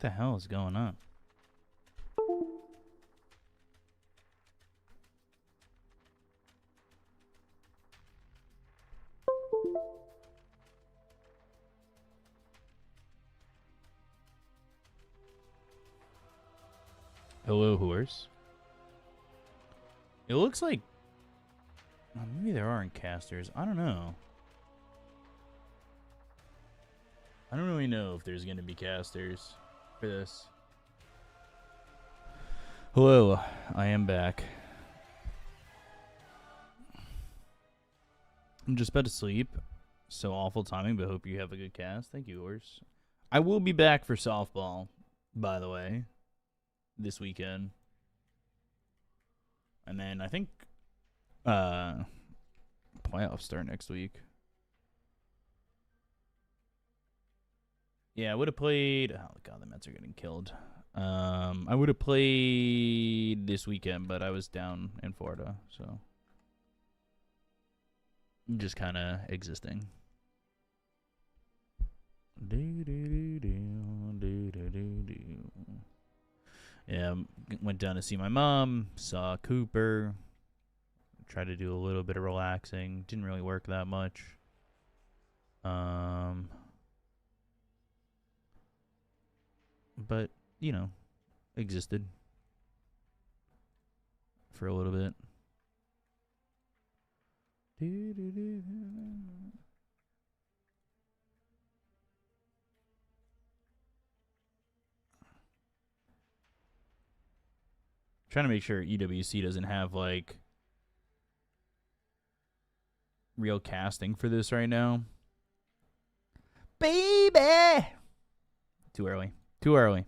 the hell is going on? Hello, horse. It looks like... well, maybe there aren't casters. I don't know. I don't really know if there's going to be casters for this. Hello, I am back. I'm just about to sleep. So awful timing, but hope you have a good cast. Thank you, horse. I will be back for softball, by the way, this weekend. And then I think playoffs start next week. Yeah, I would have played... oh, God, the Mets are getting killed. I would have played this weekend, but I was down in Florida, so... just kind of existing. Yeah, went down to see my mom, saw Cooper, tried to do a little bit of relaxing. Didn't really work that much. But, you know, existed for a little bit. Trying to make sure EWC doesn't have, like, real casting for this right now. Baby! Too early. Too early.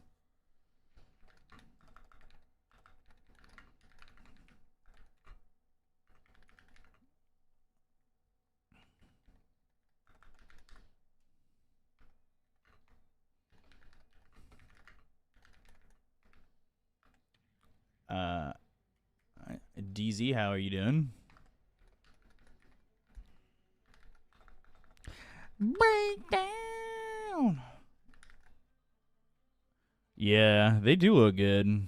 DZ, how are you doing? Breakdown. Yeah, they do look good.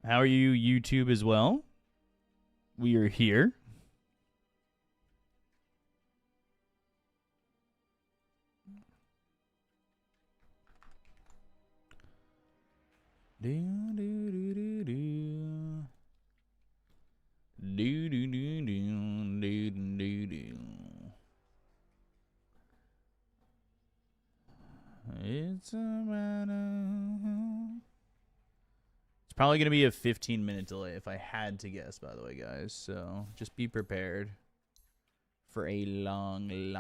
How are you, YouTube, as well? We are here. It's probably going to be a 15-minute delay if I had to guess, by the way, guys. So just be prepared for a long delay.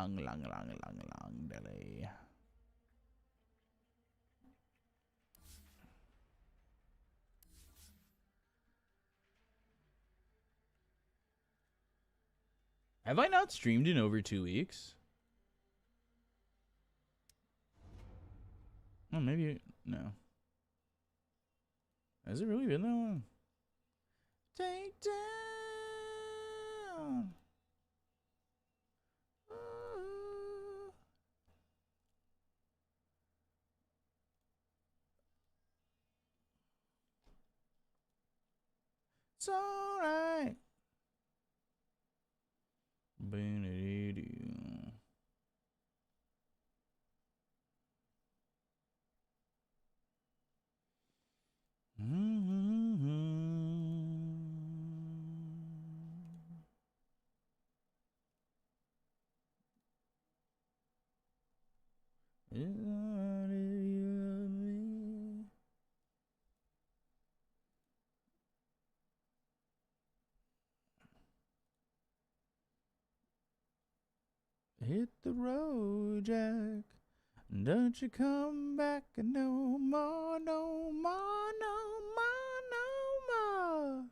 Have I not streamed in over 2 weeks? Oh, maybe... no. Has it really been that long? Take down. It's alright. Hit the road, Jack. Don't you come back no more, no more, no more, no more.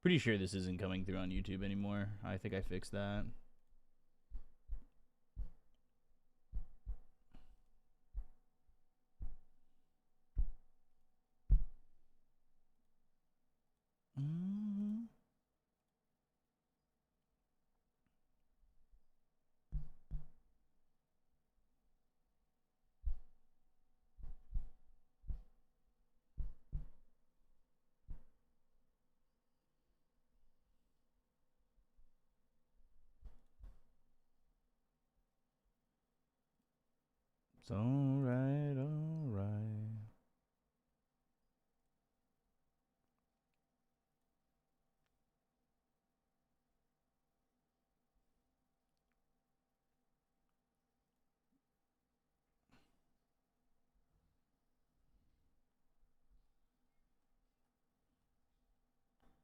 Pretty sure this isn't coming through on YouTube anymore. I think I fixed that. It's alright, alright.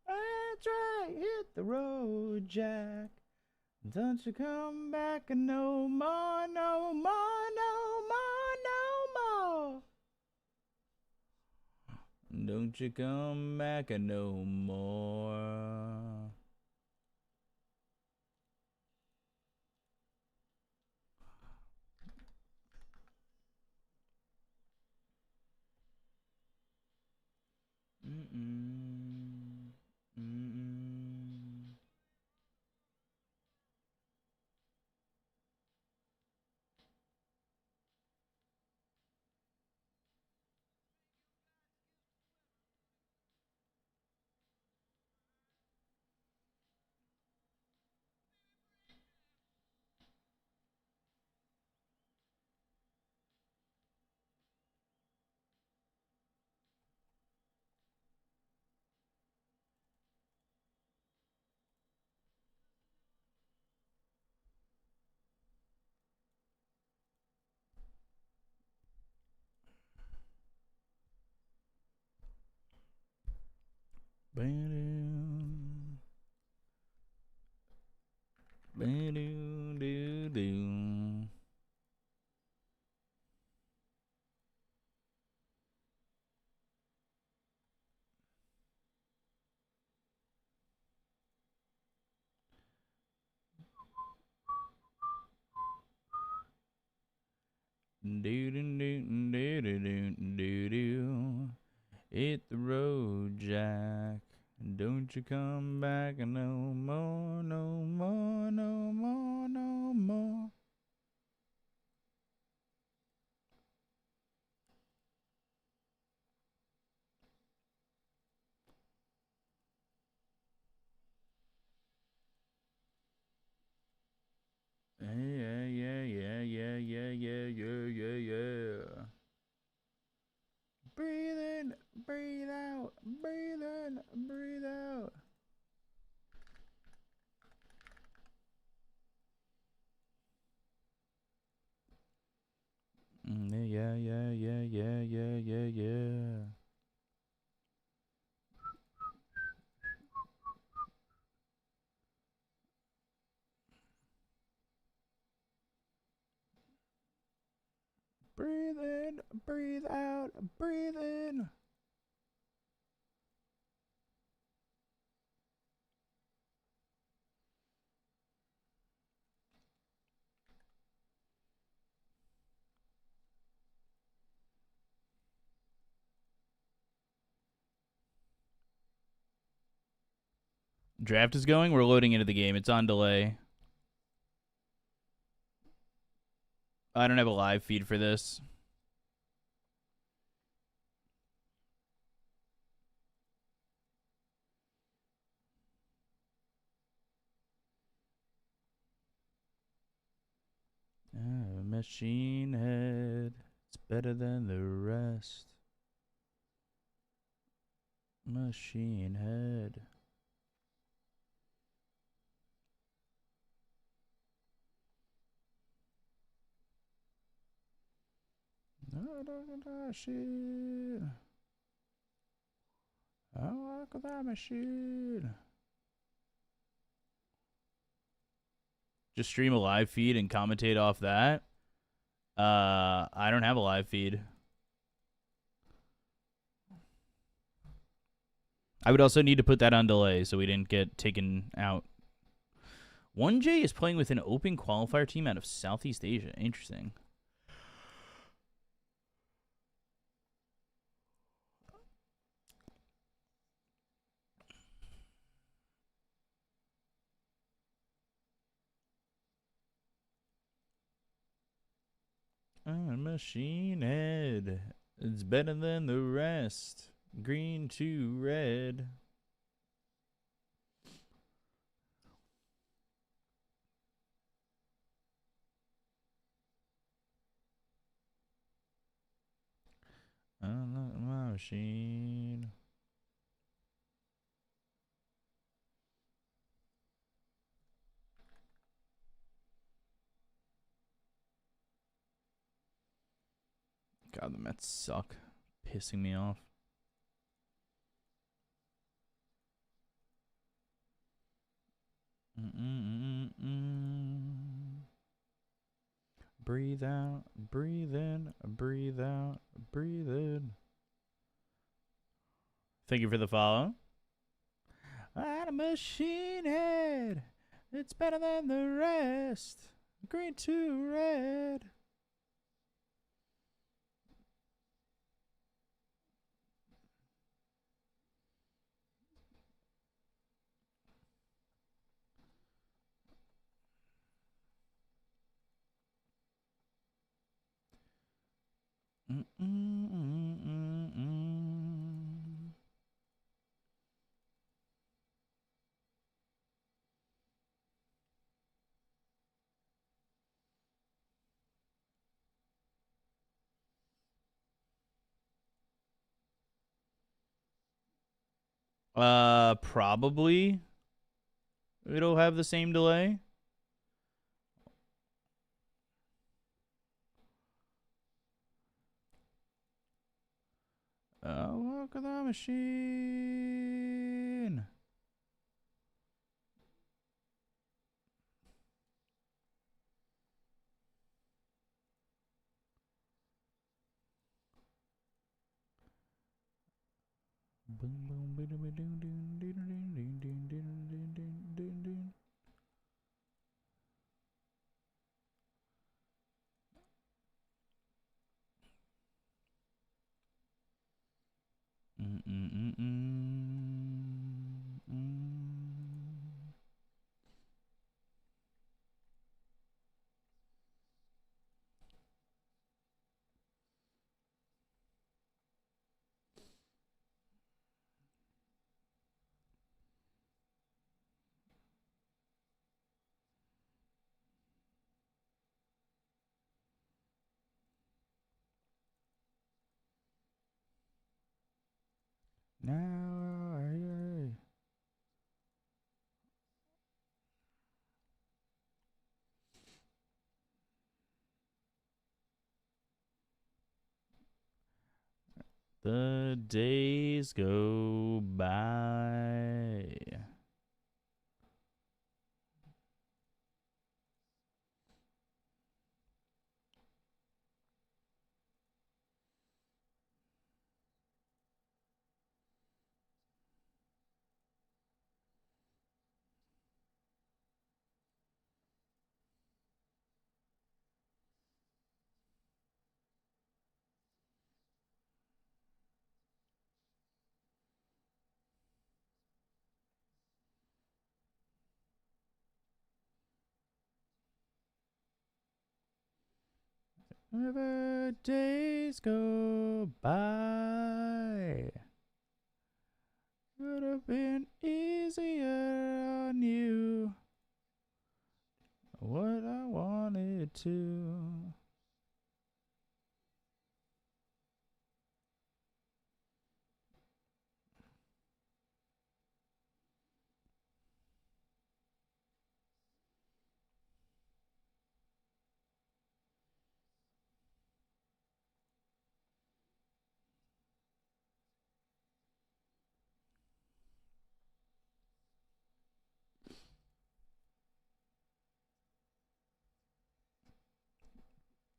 That's right, hit the road, Jack. Don't you come back no more, no more, no more, no more. Don't you come back no more. Mm-mm. Mm-mm. Ba-doo. Ba-doo-doo-doo. Do-do-do-do-do-do-do. Hit the road, Jack. Don't you come back no more, no more, no more, no more. Yeah, yeah, yeah, yeah, yeah, yeah, yeah, yeah, yeah. Breathe in, breathe out, breathe in, breathe out. Yeah, yeah, yeah, yeah, yeah, yeah, yeah. Breathe in, breathe out, breathe in. Draft is going. We're loading into the game. It's on delay. I don't have a live feed for this. Machine Head. It's better than the rest. Machine Head. Shit. I like that machine. Just stream a live feed and commentate off that. I don't have a live feed. I would also need to put that on delay so we didn't get taken out. 1J is playing with an open qualifier team out of Southeast Asia. Interesting. Machine Head. It's better than the rest. Green to red. Unlock my machine. God, the Mets suck. Pissing me off. Breathe out, breathe in, breathe out, breathe in. Thank you for the follow. I had a machine head. It's better than the rest. Green to red. Probably it'll have the same delay. Walk of the machine. Boom boom boom boom boom boom boom boom boom boom boom. Now, the days go by. Whenever days go by, would have been easier on you. What I wanted to.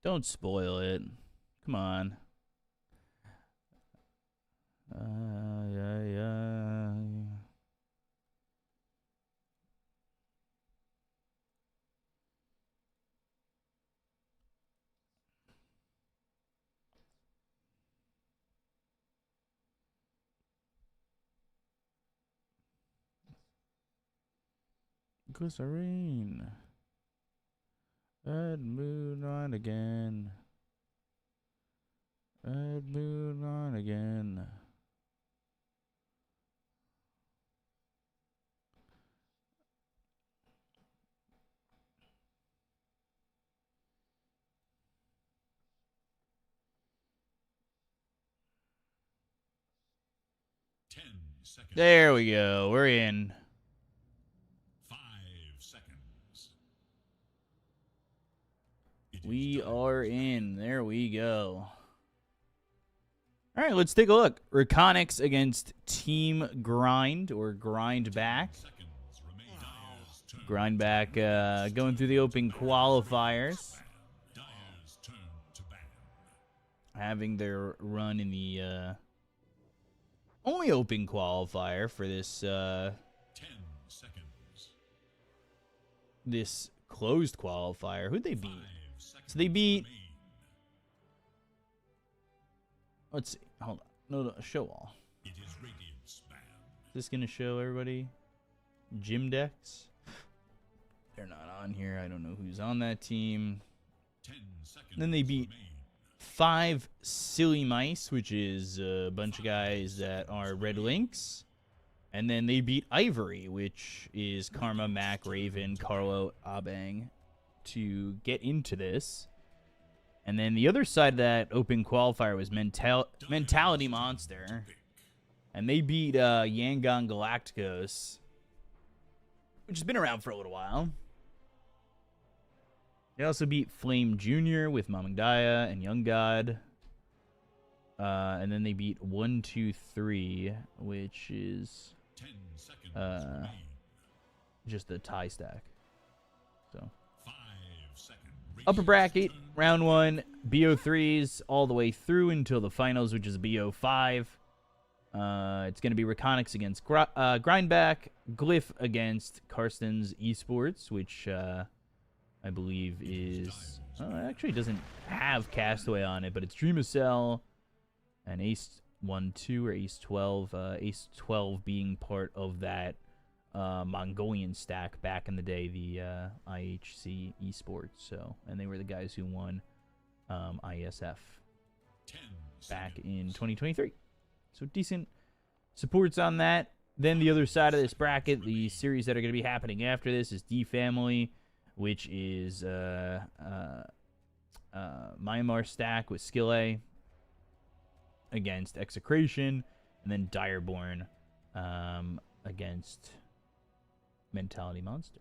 Don't spoil it. Come on. Yeah. Glycerine. Red moon on again. Red moon on again. seconds. There we go. We're in. 5 seconds. We are in. There we go. All right, let's take a look. Rekonix against Team Grind or Grind Back. Grind Back going through the open qualifiers. Having their run in the only open qualifier for this 10 seconds. This closed qualifier. Who'd they beat? So they beat. Let's see. Hold on. No, show all. It is Radiance Band. Is this gonna show everybody? Gym decks. They're not on here. I don't know who's on that team. 10 seconds. Then they beat 5 Silly Mice, which is a bunch of guys that are Red Lynx. And then they beat Ivory, which is Karma, Mac, Raven, Carlo, Abang, to get into this. And then the other side of that open qualifier was Mentality Monster. And they beat Yangon Galacticos, which has been around for a little while. They also beat Flame Jr. with Mamangdaya and Young God. And then they beat 1-2-3, which is 10 seconds. just a tie stack. So 5 seconds. upper bracket, round 1, BO3s all the way through until the finals, which is BO5. It's going to be Rekonix against Grindback, Glyph against Karsten's Esports, which I believe is... it actually doesn't have Castaway on it, but it's Dream of Cell and Ace 1-2 or Ace 12. Ace 12 being part of that Mongolian stack back in the day, the IHC Esports. So, and they were the guys who won ISF back in 2023. So decent supports on that. Then the other side of this bracket, the series that are going to be happening after this is D Family, which is Myanmar stack with Skill A against Execration, and then Direborn against Mentality Monster.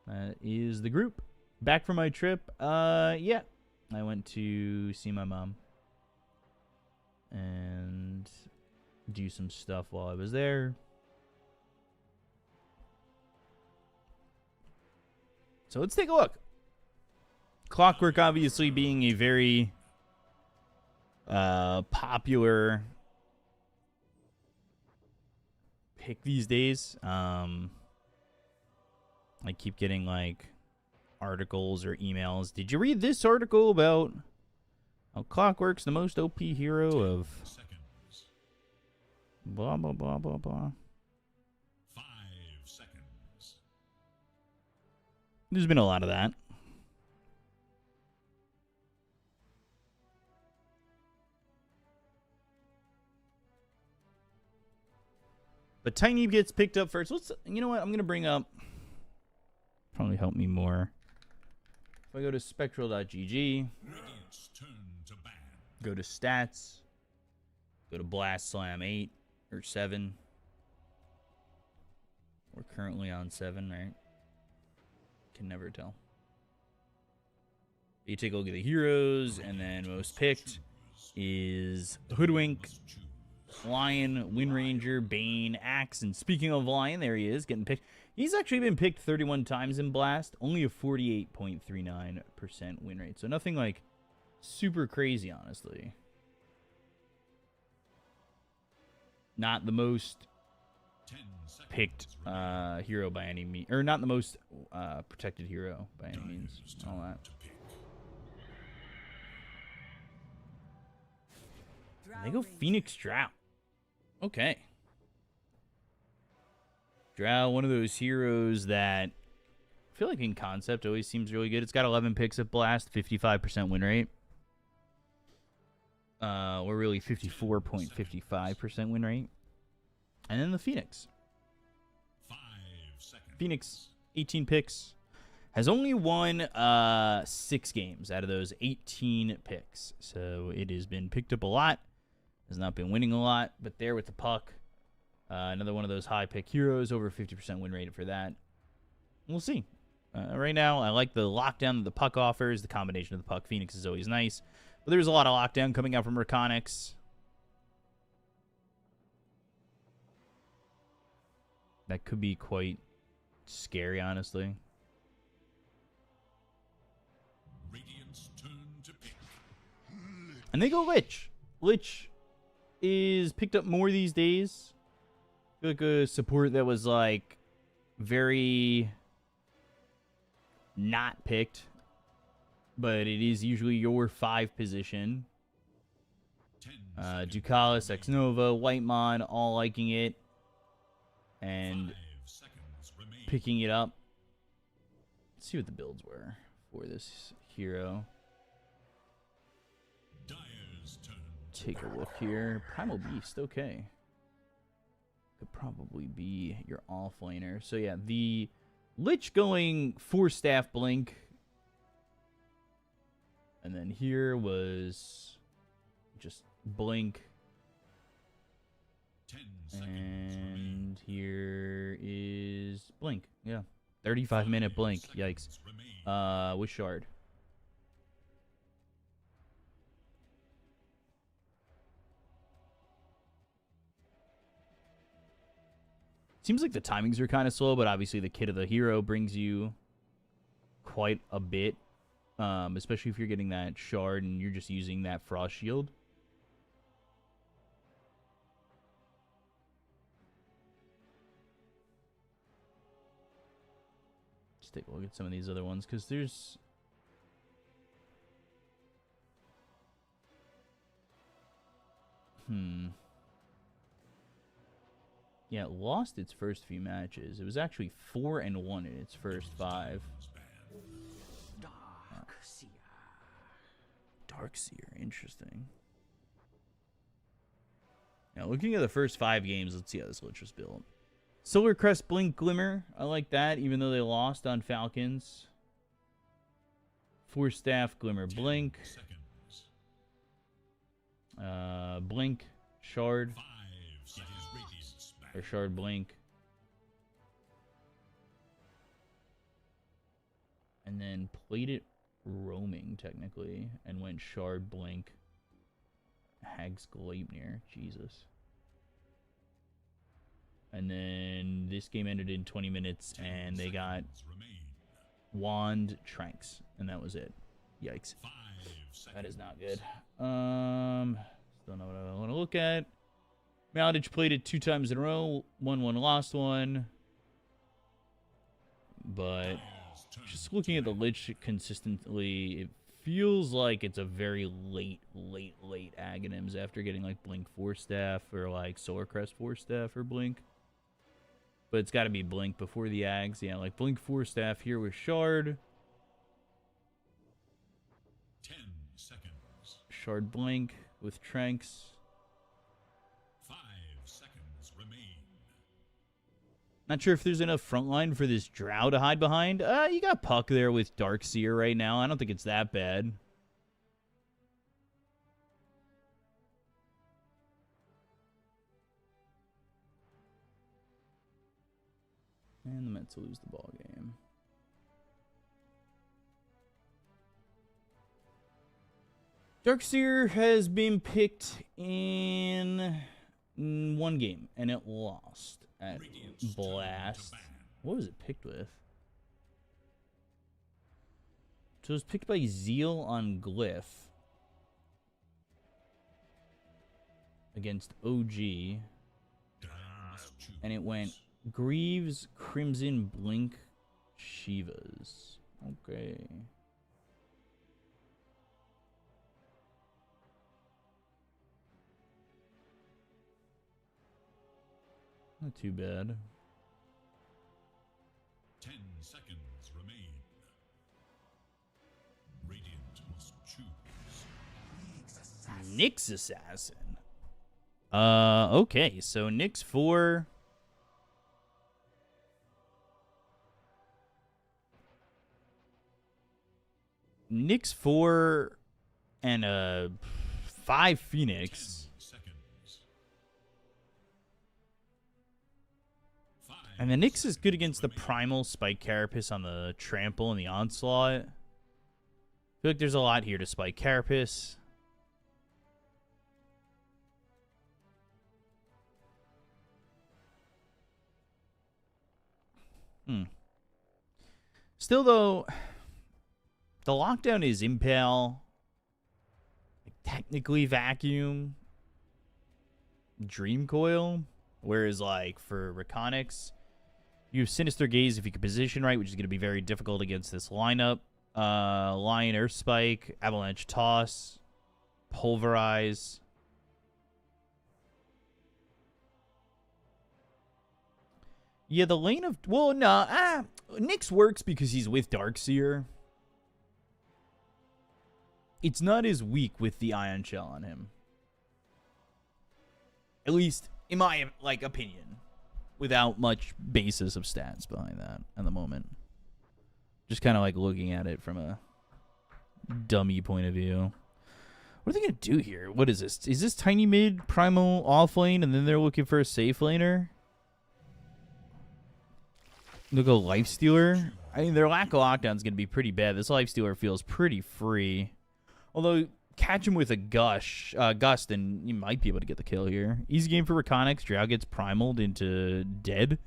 That is the group. Back from my trip, yeah, I went to see my mom and do some stuff while I was there. So let's take a look. Clockwork obviously being a very popular pick these days. I keep getting like articles or emails. Did you read this article about how Clockwork's the most OP hero of blah blah blah blah blah? 5 seconds. There's been a lot of that. But Tiny gets picked up first. You know what? I'm going to bring up... Probably help me more. If I go to spectral.gg, go to stats, go to Blast Slam 8 or 7. We're currently on 7, right? Can never tell. You take a look at the heroes, and then most picked is Hoodwink, Lion, Wind Ranger, Bane, Axe, and speaking of Lion, there he is, getting picked. He's actually been picked 31 times in Blast, only a 48.39% win rate. So nothing like super crazy, honestly. Not the most picked hero by any means, or not the most protected hero by any means. All that. And they go Phoenix Drow. Okay. Drow, one of those heroes that I feel like in concept always seems really good. It's got 11 picks at Blast, 55% win rate. Or really 54.55% win rate. And then the Phoenix. 5 seconds. Phoenix, 18 picks. Has only won 6 games out of those 18 picks. So it has been picked up a lot. Has not been winning a lot, but there with the puck. Another one of those high pick heroes, over 50% win rate for that. We'll see. Right now, I like the lockdown that the puck offers. The combination of the puck Phoenix is always nice. But there's a lot of lockdown coming out from Rekonix. That could be quite scary, honestly. Radiant's turn to pick. And they go Lich. Lich is picked up more these days. I feel like a support that was like very not picked, but it is usually your 5 position. 10 Ducalis, X-Nova, Whitemon, all liking it and 5 seconds remain. picking it up. Let's see what the builds were for this hero. Dyer's turn. Take a look here. Primal Beast, okay. Could probably be your offlaner. So yeah, the Lich going 4 staff blink. And then here was just blink. 10 seconds remain. And here is blink. Yeah. 35-minute blink. Yikes. Remain. With shard. Seems like the timings are kind of slow, but obviously the kit of the hero brings you quite a bit. Especially if you're getting that shard and you're just using that frost shield. Just take a look at some of these other ones, because there's... Yeah, it lost its first few matches. It was actually 4-1 in its first 5. Darkseer, interesting. Now, looking at the first 5 games, let's see how this Lich was built. Solar Crest, Blink, Glimmer. I like that, even though they lost on Falcons. 4 Staff, Glimmer, Blink. Seconds. Blink, Shard, 5 seconds. Radiant's back. or Shard, Blink. And then played it roaming, technically, and went Shard, Blink, Hag's Gleipnir. Jesus. And then this game ended in 20 minutes, and they got Seconds remain. Wand, Tranks, and that was it. Yikes. 5 seconds. That is not good. Still know what I want to look at. Maladich played it 2 times in a row. 1-1, lost 1. But Dyer's turn. just looking at the Lich consistently, it feels like it's a very late Aghanims after getting like Blink 4 staff or like Solar Crest 4 staff or Blink. But it's got to be Blink before the Ags. Yeah, like Blink 4 staff here with Shard. 10 seconds. Shard Blink with Tranks. 5 seconds remain. Not sure if there's enough frontline for this Drow to hide behind. You got Puck there with Darkseer right now. I don't think it's that bad. And the Mets will lose the ball game. Darkseer has been picked in 1 game, and it lost at Radiant's turn to Blast. ban. What was it picked with? So it was picked by Zeal on Glyph against OG, Must choose. and it went Greaves, Crimson, Blink, Shivas. Okay. Not too bad. 10 seconds remain. Radiant must choose. Nyx Assassin. Okay, so Nyx 4. Nyx 4 and 5 Phoenix. 10 seconds And the Nyx is good against the Primal Spike Carapace on the Trample and the Onslaught. I feel like there's a lot here to Spike Carapace. Still, though, the lockdown is Impale. Like, technically Vacuum. Dream Coil. Whereas, like, for Rekonix, you have Sinister Gaze if you can position right, which is going to be very difficult against this lineup. Lion Earth Spike, Avalanche Toss, Pulverize. Yeah, the lane of... Well, nah. Nyx works because he's with Darkseer. It's not as weak with the Ion Shell on him. At least, in my, like, opinion. Without much basis of stats behind that at the moment. Just kind of, like, looking at it from a dummy point of view. What are they going to do here? What is this? Is this tiny mid, primal off lane, and then they're looking for a safe laner? They'll go Lifestealer. I mean, their lack of lockdown is going to be pretty bad. This Lifestealer feels pretty free. Although, catch him with a Gust, and you might be able to get the kill here. Easy game for Rekonix. Drow gets primaled into dead.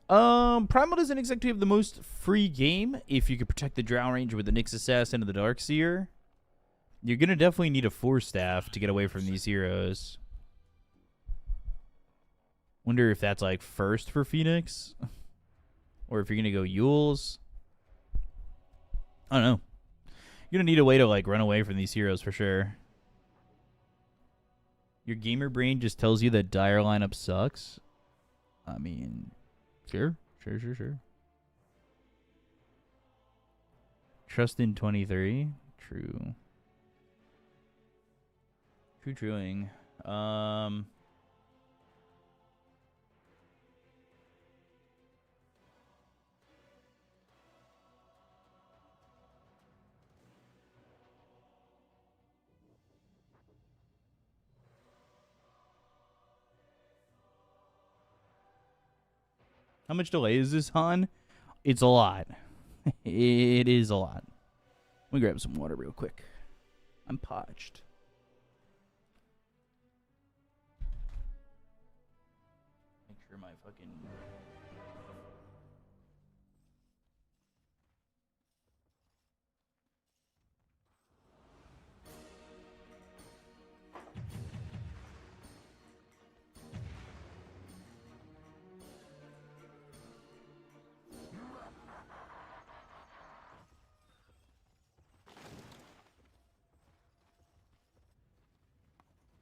Primal doesn't exactly have the most free game. If you could protect the Drow range with the Nyx Assassin and the Darkseer, you're going to definitely need a Force Staff to get away from these heroes. Wonder if that's, like, first for Phoenix? Or if you're going to go Yules. I don't know. You're going to need a way to, like, run away from these heroes for sure. Your gamer brain just tells you that Dire lineup sucks. I mean, sure. Trust in 23. True. Truing. How much delay is this on? It's a lot. It is a lot. Let me grab some water real quick. I'm parched. Make sure my fucking...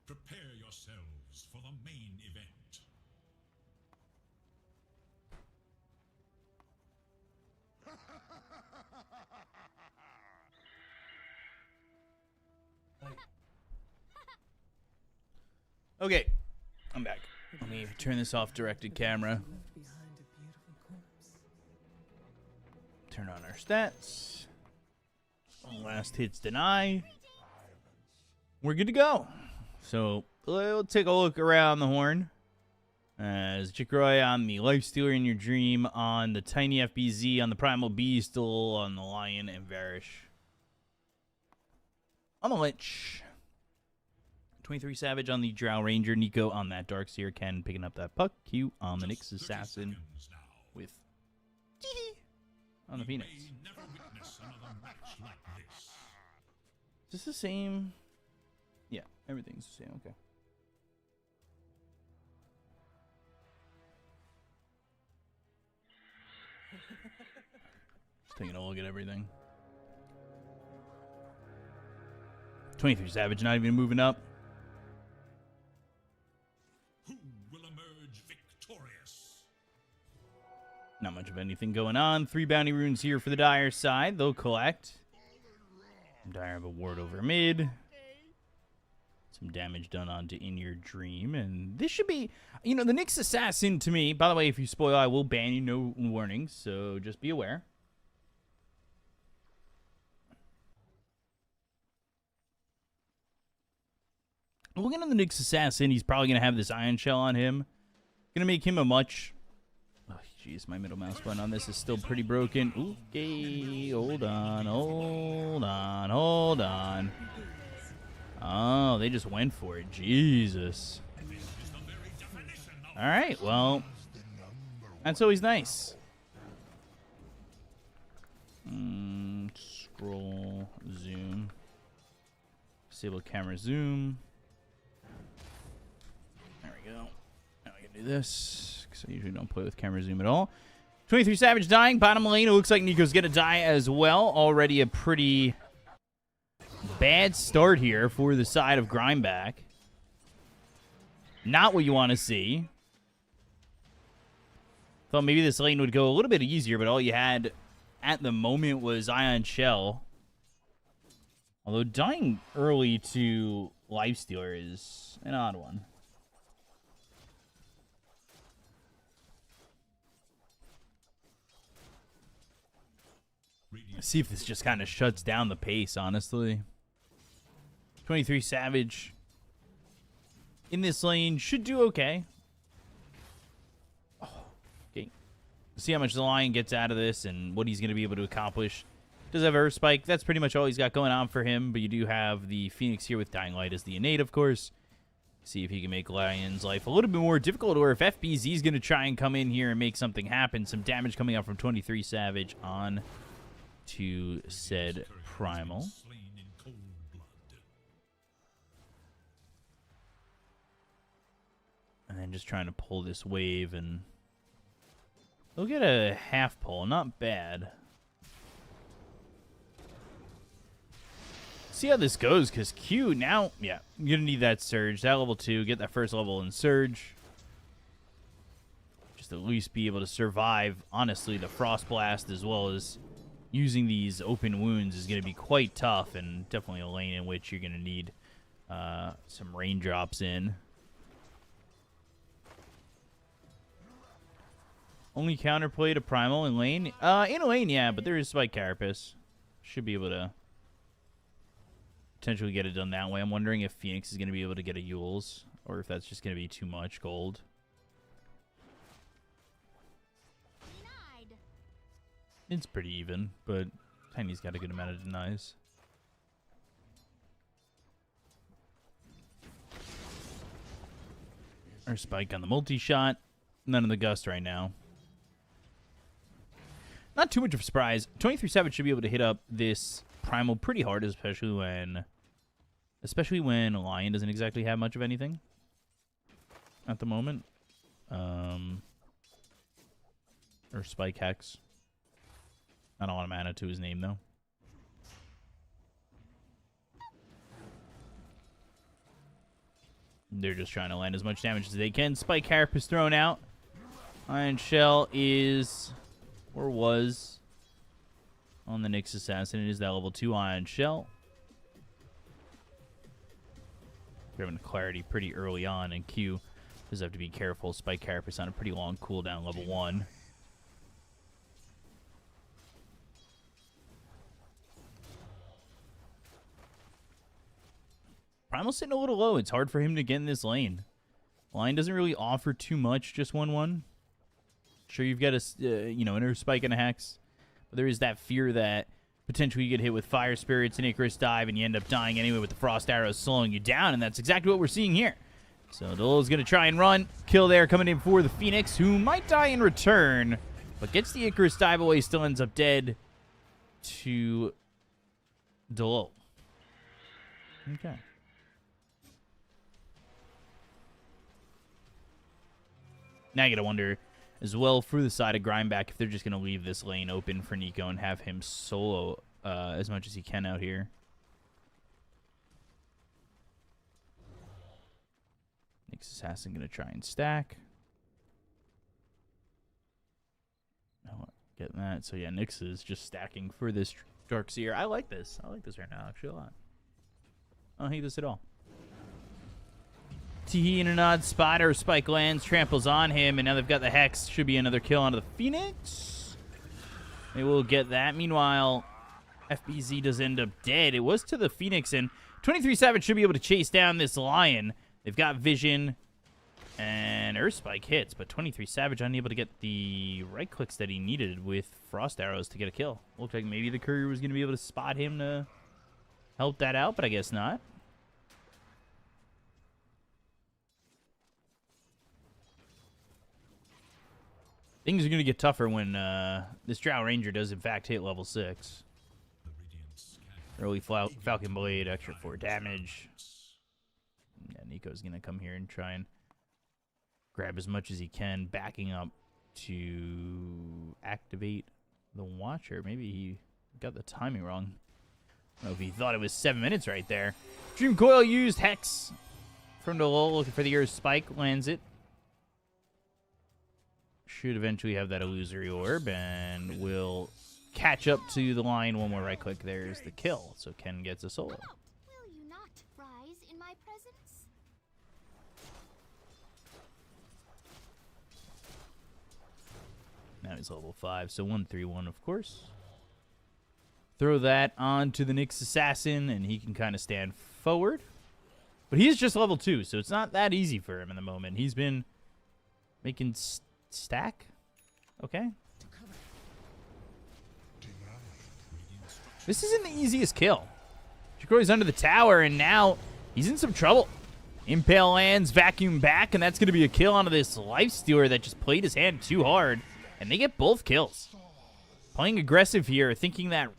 Prepare yourselves for the main event. Okay, I'm back. Let me turn this off directed camera. Turn on our stats. Last hits deny. We're good to go. So, we'll take a look around the horn. As Jikroy on the Lifestealer in your dream, on the Tiny FBZ, on the Primal Beastle, on the Lion, and Varish. On the Lich. 23 Savage on the Drow Ranger, Nico on that Darkseer, Ken picking up that puck, Q on the Nyx Assassin, with on the Phoenix. Is this the same? Yeah, everything's the same. Okay. Just taking a look at everything. 23 Savage not even moving up. Who will emerge victorious? Not much of anything going on. 3 bounty runes here for the Dire side. They'll collect. Dire have a ward over mid. Some damage done onto In Your Dream. And this should be, you know, the Nyx Assassin to me. By the way, if you spoil, I will ban you, no warnings. So just be aware. Looking at the Nyx Assassin, he's probably going to have this Ion Shell on him. Going to make him a much... Oh, Jeez, my middle mouse button on this is still pretty broken. Okay, hold on. Oh, they just went for it. Jesus. All right, well, that's always nice. Scroll, zoom. Disable camera zoom. There we go. Now we can do this, because I usually don't play with camera zoom at all. 23 Savage dying. Bottom lane, it looks like Nico's going to die as well. Already a pretty bad start here for the side of Grindback. Not what you want to see. Thought maybe this lane would go a little bit easier, but all you had at the moment was Ion Shell. Although dying early to Lifestealer is an odd one. Let's see if this just kind of shuts down the pace, honestly. 23 Savage in this lane should do okay. Okay. See how much the Lion gets out of this and what he's going to be able to accomplish. Does have Earth Spike. That's pretty much all he's got going on for him. But you do have the Phoenix here with Dying Light as the innate, of course. See if he can make Lion's life a little bit more difficult, or if FBZ is going to try and come in here and make something happen. Some damage coming out from 23 Savage on to said Primal. And then just trying to pull this wave, and they'll get a half pull. Not bad. See how this goes, because Q now, yeah, you're going to need that Surge. That level 2, get that first level in Surge. Just at least be able to survive, honestly, the Frost Blast, as well as using these open wounds is going to be quite tough, and definitely a lane in which you're going to need some raindrops in. Only counterplay to Primal in lane? In a lane, yeah, but there is Spike Carapace. Should be able to potentially get it done that way. I'm wondering if Phoenix is going to be able to get a Yules, or if that's just going to be too much gold. It's pretty even, but Tiny's got a good amount of denies. Our Spike on the multi-shot. None of the Gust right now. Not too much of a surprise. 23 Savage should be able to hit up this Primal pretty hard, especially when Lion doesn't exactly have much of anything at the moment. Or Spike Hex. Not a lot of mana to his name, though. They're just trying to land as much damage as they can. Spike Carapace thrown out. Iron Shell is, or was, on the Nyx Assassin. It is that level 2 Iron Shell. They're having clarity pretty early on, and Q does have to be careful. Spike Carapace on a pretty long cooldown, level 1. Primal's sitting a little low. It's hard for him to get in this lane. Line doesn't really offer too much, just 1/1. Sure, you've got a, an Earth Spike and a Hex, but there is that fear that potentially you get hit with Fire Spirits and Icarus Dive, and you end up dying anyway with the Frost Arrows slowing you down, and that's exactly what we're seeing here. So Delillo's going to try and run. Kill there coming in for the Phoenix, who might die in return, but gets the Icarus Dive away, still ends up dead to Delillo. Okay. Now you got to wonder as well for the side of Grindback if they're just going to leave this lane open for Nico and have him solo as much as he can out here. Nyx Assassin going to try and stack. Oh, get that. So yeah, Nyx is just stacking for this Darkseer. I like this. I like this right now actually a lot. I don't hate this at all. Teehee in an odd spot, or Spike lands, tramples on him, and now they've got the Hex. Should be another kill onto the Phoenix. They will get that. Meanwhile, FBZ does end up dead. It was to the Phoenix, and 23 Savage should be able to chase down this Lion. They've got vision. And Earth Spike hits, but 23 Savage unable to get the right clicks that he needed with Frost Arrows to get a kill. Looked like maybe the courier was going to be able to spot him to help that out, but I guess not. Things are going to get tougher when this Drow Ranger does, in fact, hit level 6. Early Falcon Blade, extra 4 damage. Yeah, Nico's going to come here and try and grab as much as he can, backing up to activate the Watcher. Maybe he got the timing wrong. I don't know if he thought it was 7 minutes right there. Dream Coil used Hex from the low, looking for the Earth Spike, lands it. Should eventually have that illusory orb, and will catch up to the line. One more right click. There's the kill. So Ken gets a solo. Will you not rise in my presence? Now he's level 5, so 1-3-1, of course. Throw that onto the Nyx Assassin, and he can kind of stand forward. But he's just level 2, so it's not that easy for him in the moment. He's been making stack. Okay. This isn't the easiest kill. Chikori's under the tower, and now he's in some trouble. Impale lands, vacuum back, and that's going to be a kill onto this Lifestealer that just played his hand too hard. And they get both kills. Playing aggressive here, thinking that,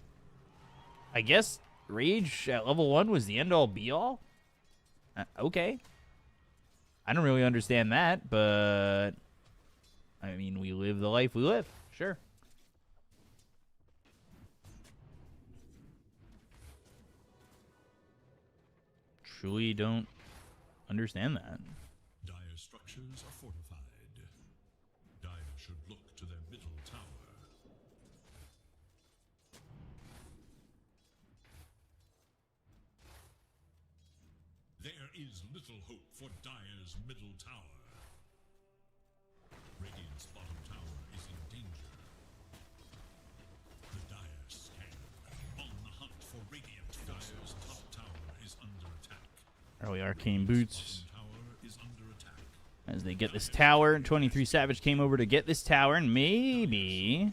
I guess, Rage at level 1 was the end-all, be-all? Okay. I don't really understand that, but I mean, we live the life we live. Sure. Truly don't understand that. Dire structures are fortified. Dire should look to their middle tower. There is little hope for Dire's middle tower. Radiant's bottom tower is in danger. The Dire scan, on the hunt for Radiant. Dire's top tower is under attack. Early Arcane Boots. Tower is under attack. As they get this tower, 23 Savage came over to get this tower, and maybe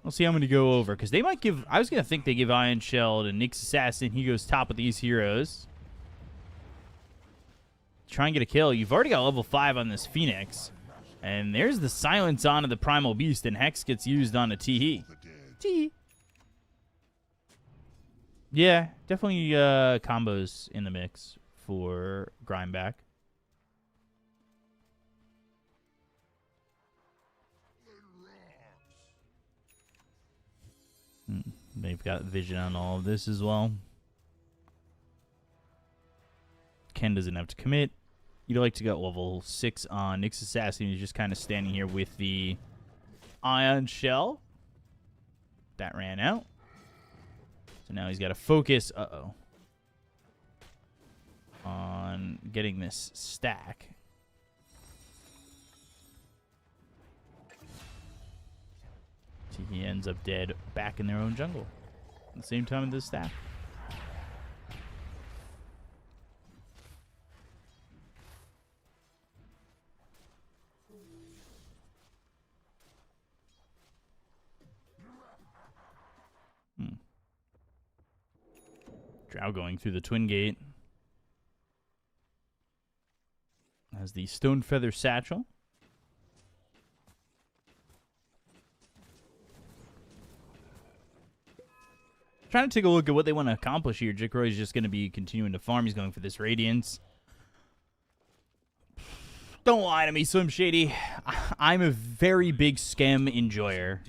we'll see how many go over, because they might give. I was gonna think they give Iron Shell to Nyx Assassin. He goes top with these heroes. Try and get a kill. You've already got level 5 on this Phoenix, and there's the silence onto the Primal Beast, and Hex gets used on a Tee. Tee. Yeah, definitely combos in the mix for Grindback. They've got vision on all of this as well. Ken doesn't have to commit. You'd like to go level 6 on Nyx Assassin. He's just kind of standing here with the Ion Shell. That ran out. So now he's got to focus, on getting this stack. So he ends up dead back in their own jungle. At the same time with this stack. Drow going through the Twin Gate. Has the Stone Feather Satchel. Trying to take a look at what they want to accomplish here. Jikroy is just going to be continuing to farm. He's going for this Radiance. Don't lie to me, Slim Shady. I'm a very big scam enjoyer.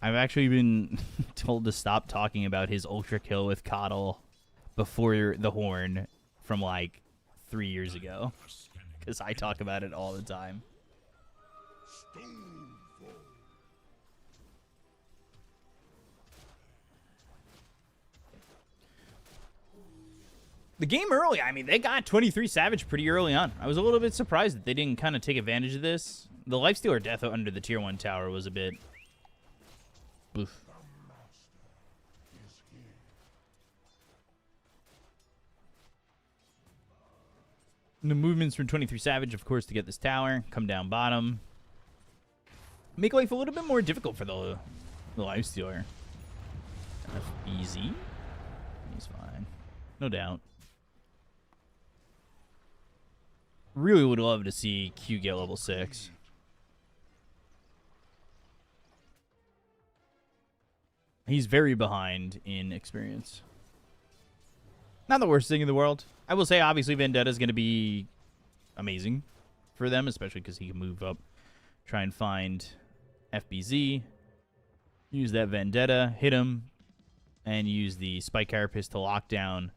I've actually been told to stop talking about his ultra kill with Coddle before the Horn from like 3 years ago, because I talk about it all the time. The game early, I mean, they got 23 Savage pretty early on. I was a little bit surprised that they didn't kind of take advantage of this. The Lifestealer death under the tier 1 tower was a bit... Oof. The movements from 23 Savage, of course, to get this tower. Come down bottom. Make life a little bit more difficult for the Lifestealer. Easy. He's fine. No doubt. Really would love to see Q get level 6. He's very behind in experience. Not the worst thing in the world. I will say, obviously, Vendetta is going to be amazing for them, especially because he can move up, try and find FBZ, use that Vendetta, hit him, and use the Spike Carapace to lock down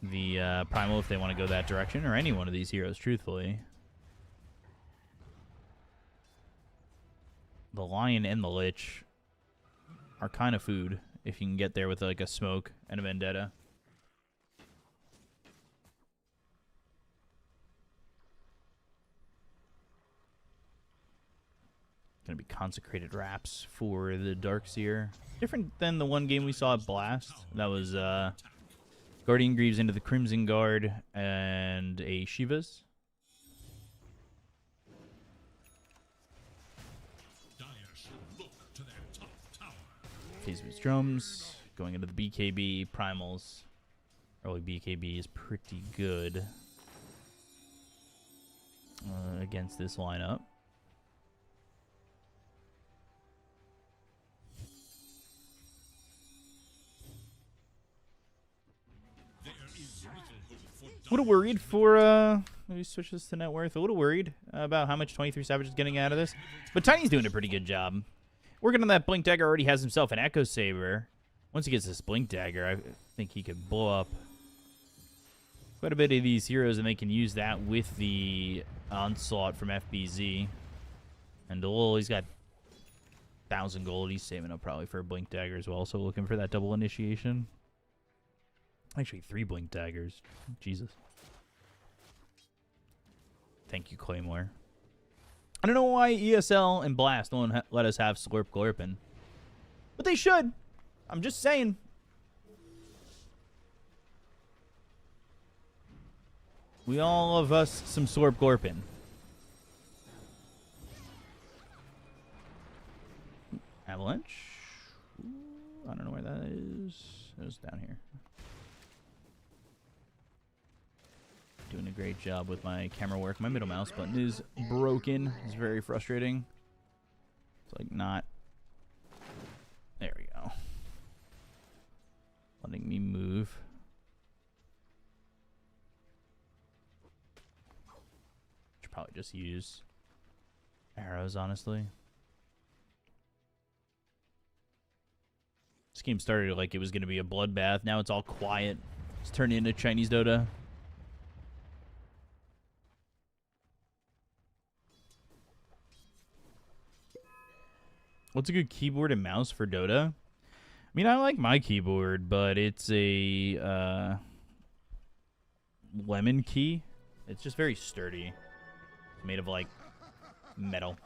the Primal if they want to go that direction, or any one of these heroes, truthfully. The Lion and the Lich are kind of food if you can get there with like a smoke and a Vendetta. Gonna be consecrated wraps for the Darkseer. Different than the one game we saw at Blast. That was Guardian Greaves into the Crimson Guard and a Shiva's. Phase drums, going into the BKB, Primals. Early BKB is pretty good against this lineup. A little worried for, let me switch this to net worth. A little worried about how much 23 Savage is getting out of this. But Tiny's doing a pretty good job. Working on that Blink Dagger, already has himself an Echo Saber. Once he gets this Blink Dagger, I think he could blow up quite a bit of these heroes, and they can use that with the Onslaught from FBZ. And Delul, he's got 1,000 gold. He's saving up probably for a Blink Dagger as well, so looking for that double initiation. Actually, 3 Blink Daggers. Jesus. Thank you, Claymore. I don't know why ESL and Blast don't let us have Slurp Glurpin. But they should. I'm just saying. We all love us some Slurp Glurpin. Avalanche. Ooh, I don't know where that is. It was down here. Doing a great job with my camera work. My middle mouse button is broken. It's very frustrating. It's like not... There we go. Letting me move. Should probably just use arrows, honestly. This game started like it was going to be a bloodbath. Now it's all quiet. It's turned into Chinese Dota. What's a good keyboard and mouse for Dota? I mean, I like my keyboard, but it's a lemon key. It's just very sturdy. It's made of, like, metal.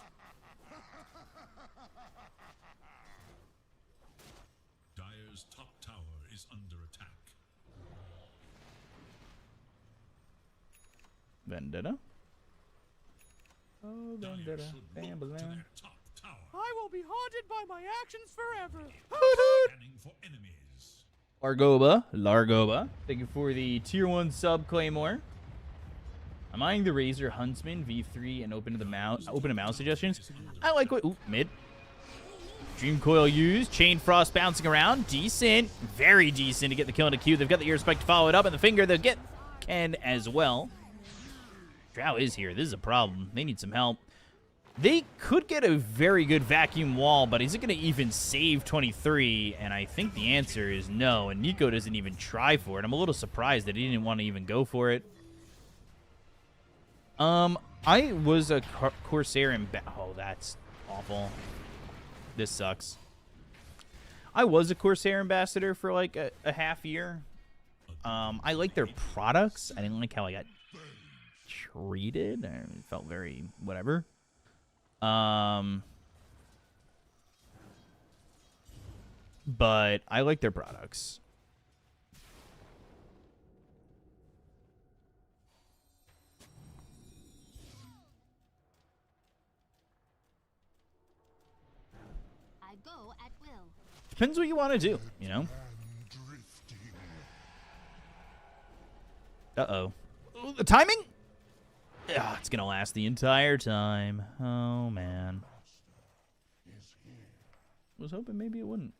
Dire's top tower is under attack. Vendetta. Oh, Vendetta. Bam, bam. I will be haunted by my actions forever. Scanning for enemies. Largoba. Thank you for the tier 1 sub, Claymore. I'm eyeing the Razor Huntsman V3 and open to mouse suggestions. I like what mid. Dream Coil used. Chain Frost bouncing around. Decent. Very decent to get the kill into Q. They've got the Ear Spike to follow it up, and the finger they'll get Ken as well. Drow is here. This is a problem. They need some help. They could get a very good vacuum wall, but is it going to even save 23? And I think the answer is no, and Nico doesn't even try for it. I'm a little surprised that he didn't want to even go for it. I was a Corsair and... Oh, that's awful. This sucks. I was a Corsair ambassador for like a half year. I like their products. I didn't like how I got treated. I felt very whatever. But I like their products. go at will. Depends what you want to do, you know? Uh-oh. The timing? Yeah, it's going to last the entire time. Oh, man. Was hoping maybe it wouldn't.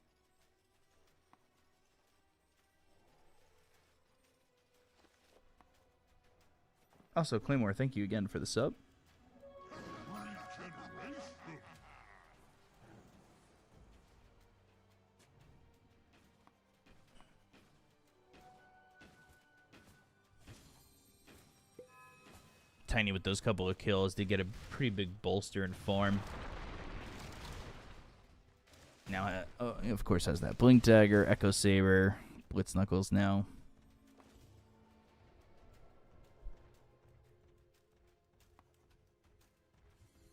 Also, Claymore, thank you again for the sub. Tiny with those couple of kills did get a pretty big bolster in form. Now, of course, has that Blink Dagger, Echo Saber, Blitz Knuckles now.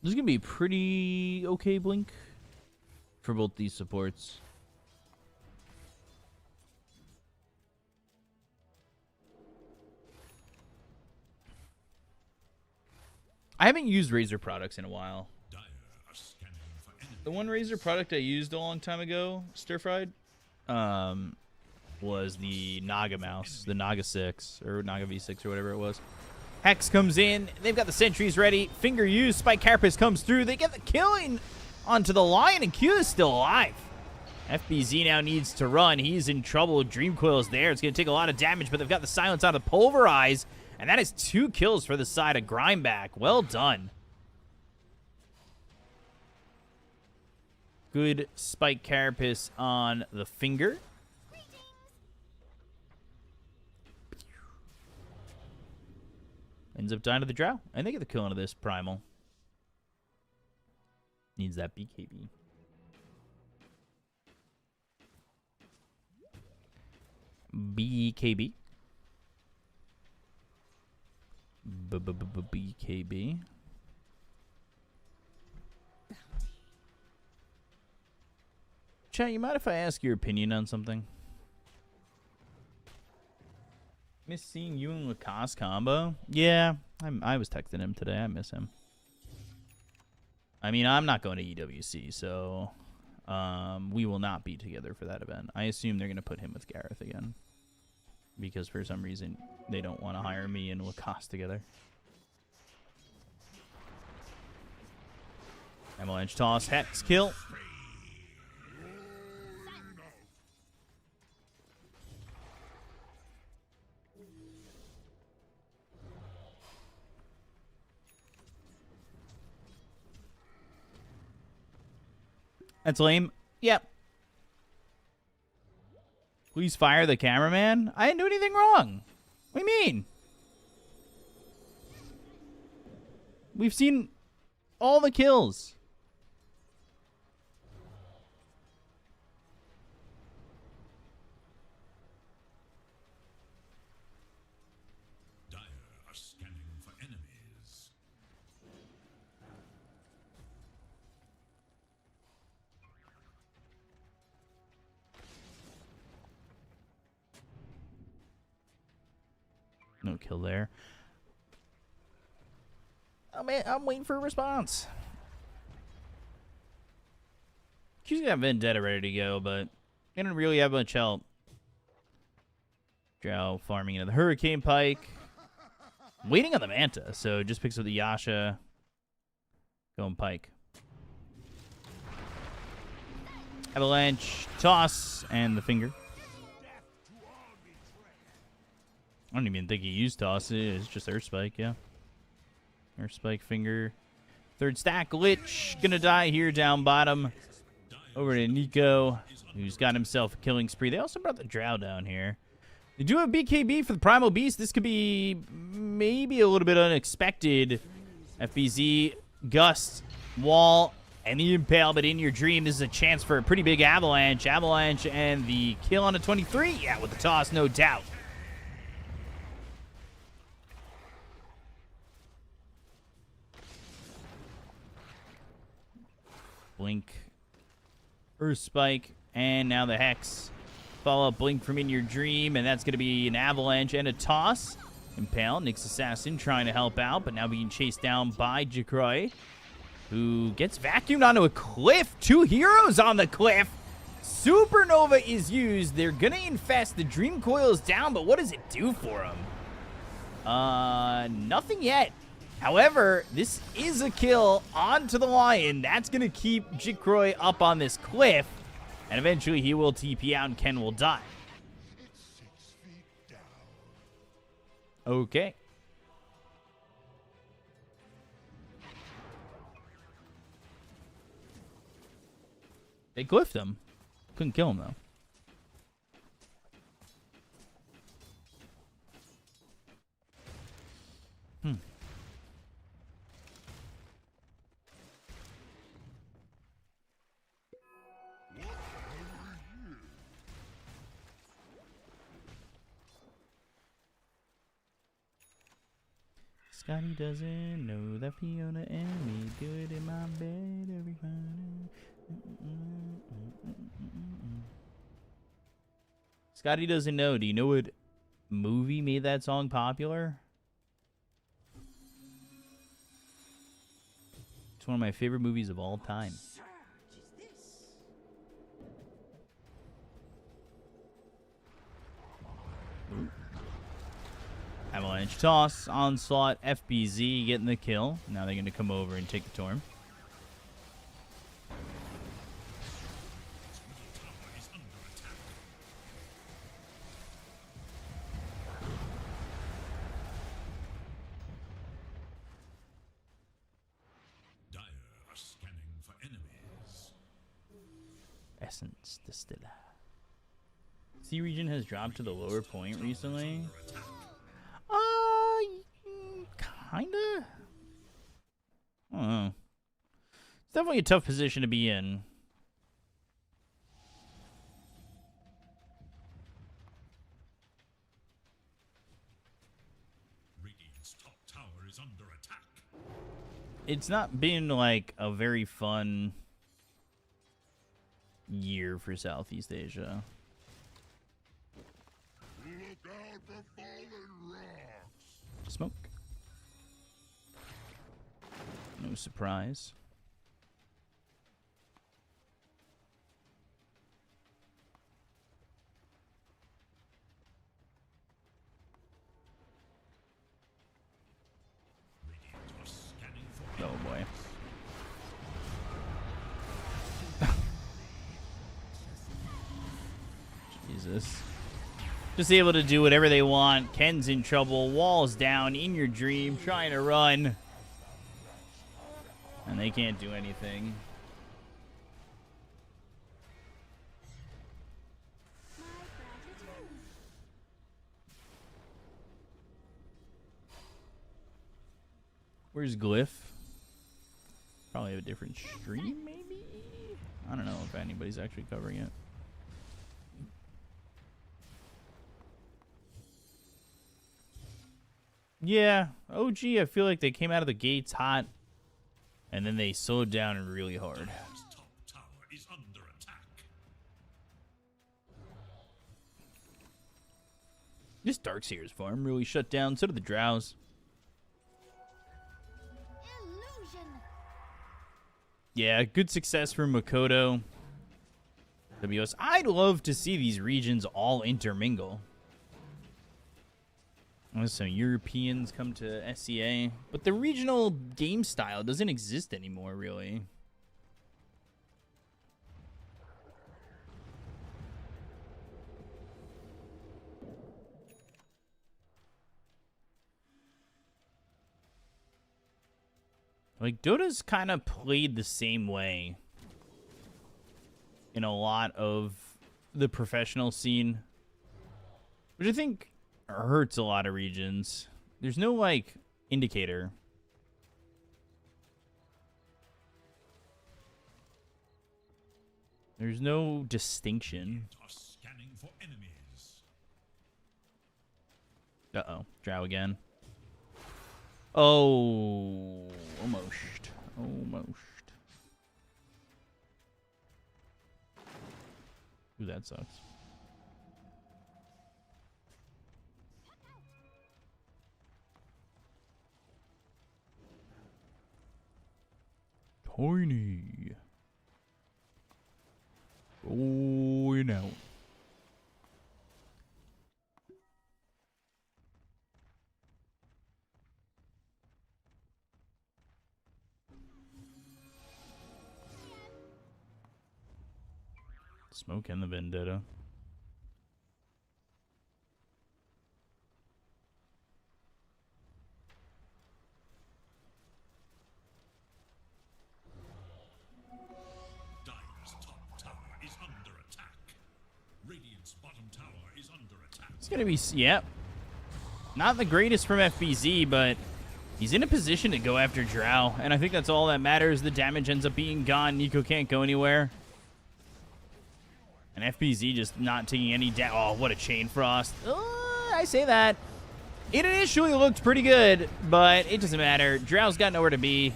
This is going to be pretty okay Blink for both these supports. I haven't used Razer products in a while. The one Razer product I used a long time ago, stir-fried, was the Naga mouse, the Naga 6, or Naga V6, or whatever it was. Hex comes in. They've got the sentries ready. Finger used. Spike Carapace comes through. They get the killing onto the Lion, and Q is still alive. FBZ now needs to run. He's in trouble. Dream Coil's there. It's going to take a lot of damage, but they've got the silence on the Pulverize, and that is 2 kills for the side of Grindback. Well done. Good Spike Carapace on the Finger. Ends up dying to the Drow. And they get the kill onto this Primal. Needs that BKB. BKB. BKB. Chat, you mind if I ask your opinion on something? Miss seeing you and Lacoste combo? Yeah, I was texting him today. I miss him. I mean, I'm not going to EWC, so we will not be together for that event. I assume they're going to put him with Gareth again. Because for some reason, they don't want to hire me and Lacoste together. Avalanche toss, Hex kill. That's lame. Yep. Please fire the cameraman. I didn't do anything wrong. What do you mean? We've seen all the kills. Dire are scanning for enemies. No kill there. I'm waiting for a response. Q's got Vendetta ready to go, but they don't really have much help. Drow farming into the Hurricane Pike. Waiting on the Manta, so just picks up the Yasha. Going Pike. Avalanche, toss, and the Finger. I don't even think he used toss. It's just Earth Spike, yeah. Earth Spike, Finger. Third stack, Lich. Gonna die here down bottom. Over to Nico, who's got himself a killing spree. They also brought the Drow down here. They do have BKB for the Primal Beast. This could be maybe a little bit unexpected. FBZ, Gust, Wall, and the Impale, but in your dream, this is a chance for a pretty big Avalanche. Avalanche and the kill on a 23. Yeah, with the toss, no doubt. Blink, Earth Spike, and now the Hex. Follow up Blink from In Your Dream, and that's going to be an Avalanche and a toss. Impale, Nyx Assassin trying to help out, but now being chased down by Jacroy. who gets vacuumed onto a cliff. 2 heroes on the cliff. Supernova is used. They're going to infest. The Dream Coil is down, but what does it do for them? Nothing yet. However, this is a kill onto the Lion. That's going to keep Jikroy up on this cliff. And eventually he will TP out and Ken will die. Okay. They glyphed him. Couldn't kill him, though. Scotty doesn't know that Fiona and me do it in my bed every morning. Scotty doesn't know. Do you know what movie made that song popular? It's one of my favorite movies of all time. Ooh. Avalanche toss, onslaught, FBZ getting the kill. Now they're going to come over and take the Torm. Dire are scanning for enemies. Essence Distiller. C region has dropped to the lower point recently. Kinda. I don't know. It's definitely a tough position to be in. Radiant's top tower is under attack. It's not been like a very fun year for Southeast Asia. Look out for fallen rocks. Smoke. No surprise. Radiant are scanning for Oh boy. Jesus. Just able to do whatever they want. Ken's in trouble. Walls down in your dream. Trying to run. And they can't do anything. Where's Glyph? Probably have a different stream, maybe? I don't know if anybody's actually covering it. Yeah, OG, I feel like they came out of the gates hot. And then they slowed down really hard. Dire's top tower is under attack. This Darkseer's farm really shut down. So did the Drows. Illusion. Yeah, good success for Makoto. WS. I'd love to see these regions all intermingle. Unless some Europeans come to SEA. But the regional game style doesn't exist anymore, really. Like, Dota's kind of played the same way in a lot of the professional scene, which I think hurts a lot of regions. There's no, like, indicator. There's no distinction. Are scanning for enemies. Uh-oh. Drow again. Oh. Almost. Almost. Ooh, that sucks. tiny. Oh, you know. Smoke and the Vendetta. It's gonna be, yep. Not the greatest from FBZ, but he's in a position to go after Drow, and I think that's all that matters. The damage ends up being gone. Nico can't go anywhere. And FBZ just not taking any damage. Oh, what a Chain Frost. I say that. It initially looked pretty good, but it doesn't matter. Drow's got nowhere to be.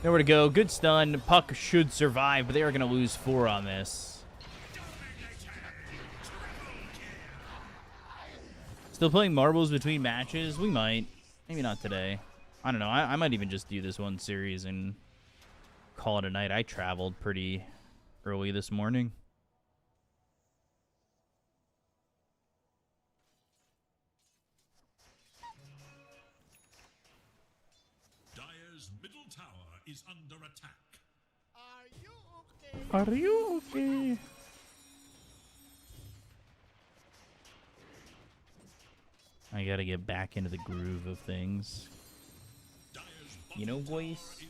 Nowhere to go. Good stun. Puck should survive, but they are going to lose 4 on this. Still playing marbles between matches? We might. Maybe not today. I don't know. I might even just do this one series and call it a night. I traveled pretty early this morning. Dire's middle tower is under attack. Are you okay? Are you okay? I gotta get back into the groove of things. You know, boys?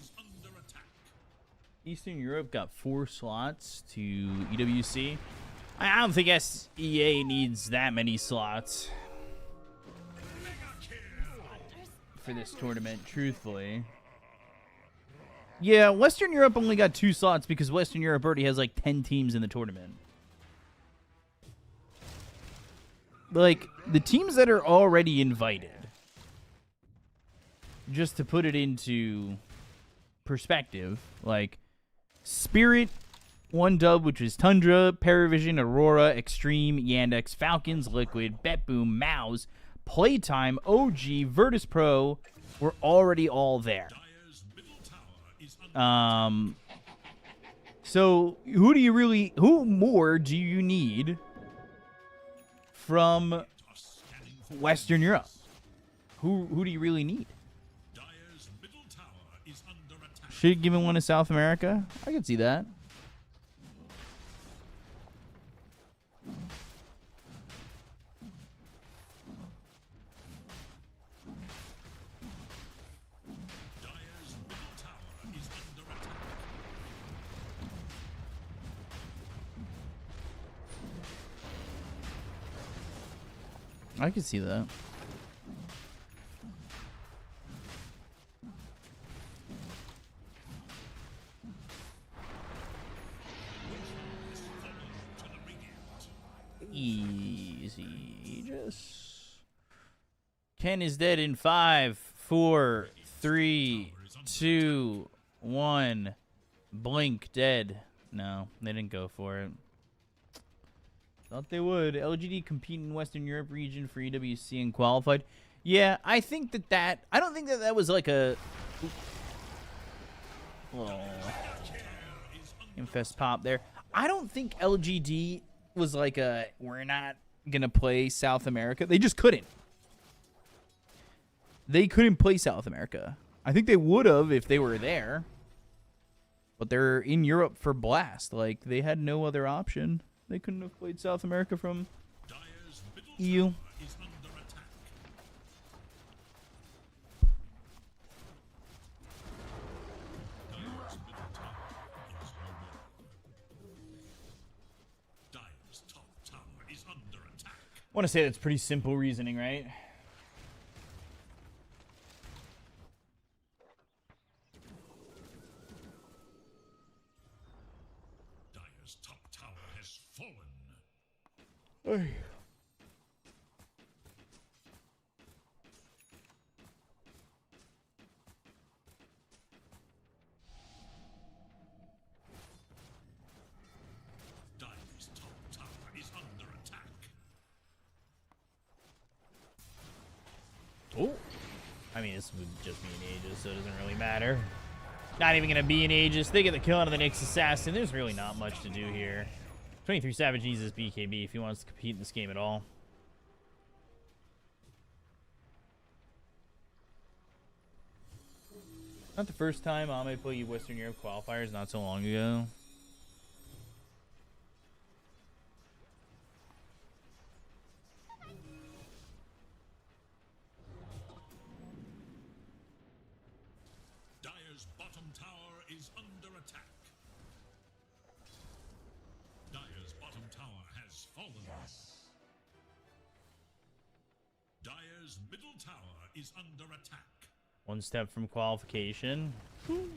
Eastern Europe got 4 slots to EWC. I don't think SEA needs that many slots for this tournament, truthfully. Yeah, Western Europe only got 2 slots because Western Europe already has like 10 teams in the tournament. Like, the teams that are already invited, just to put it into perspective, like Spirit, 1 dub, which is Tundra, Paravision, Aurora, Extreme, Yandex, Falcons, Liquid, BetBoom, Mouse, Playtime, OG, Virtus Pro were already all there. So who more do you need from Western Europe? Who do you really need? Should have given one to South America. I could see that. I could see that. Easy. Just Ken is dead in 5, 4, 3, 2, 1. Blink dead. No, they didn't go for it. Thought they would. LGD compete in Western Europe region for EWC and qualified. Yeah, I think that I don't think that was like a... Oh. Infest pop there. I don't think LGD was like a, we're not going to play South America. They just couldn't. They couldn't play South America. I think they would have if they were there. But they're in Europe for Blast. Like, they had no other option. They couldn't have played South America from EU. I want to say that's pretty simple reasoning, right? Dire's top tower has fallen. Hey. Dire's top tower is under attack. Oh. I mean, this would just be an Aegis, so it doesn't really matter. Not even going to be an Aegis. They get the kill out of the Nyx Assassin. There's really not much to do here. 23 Savage needs his BKB if he wants to compete in this game at all. Not the first time Ame played Western Europe qualifiers not so long ago. Dire's bottom tower is under attack. Dire's bottom tower has fallen. Dire's middle tower is under attack. One step from qualification. Woo.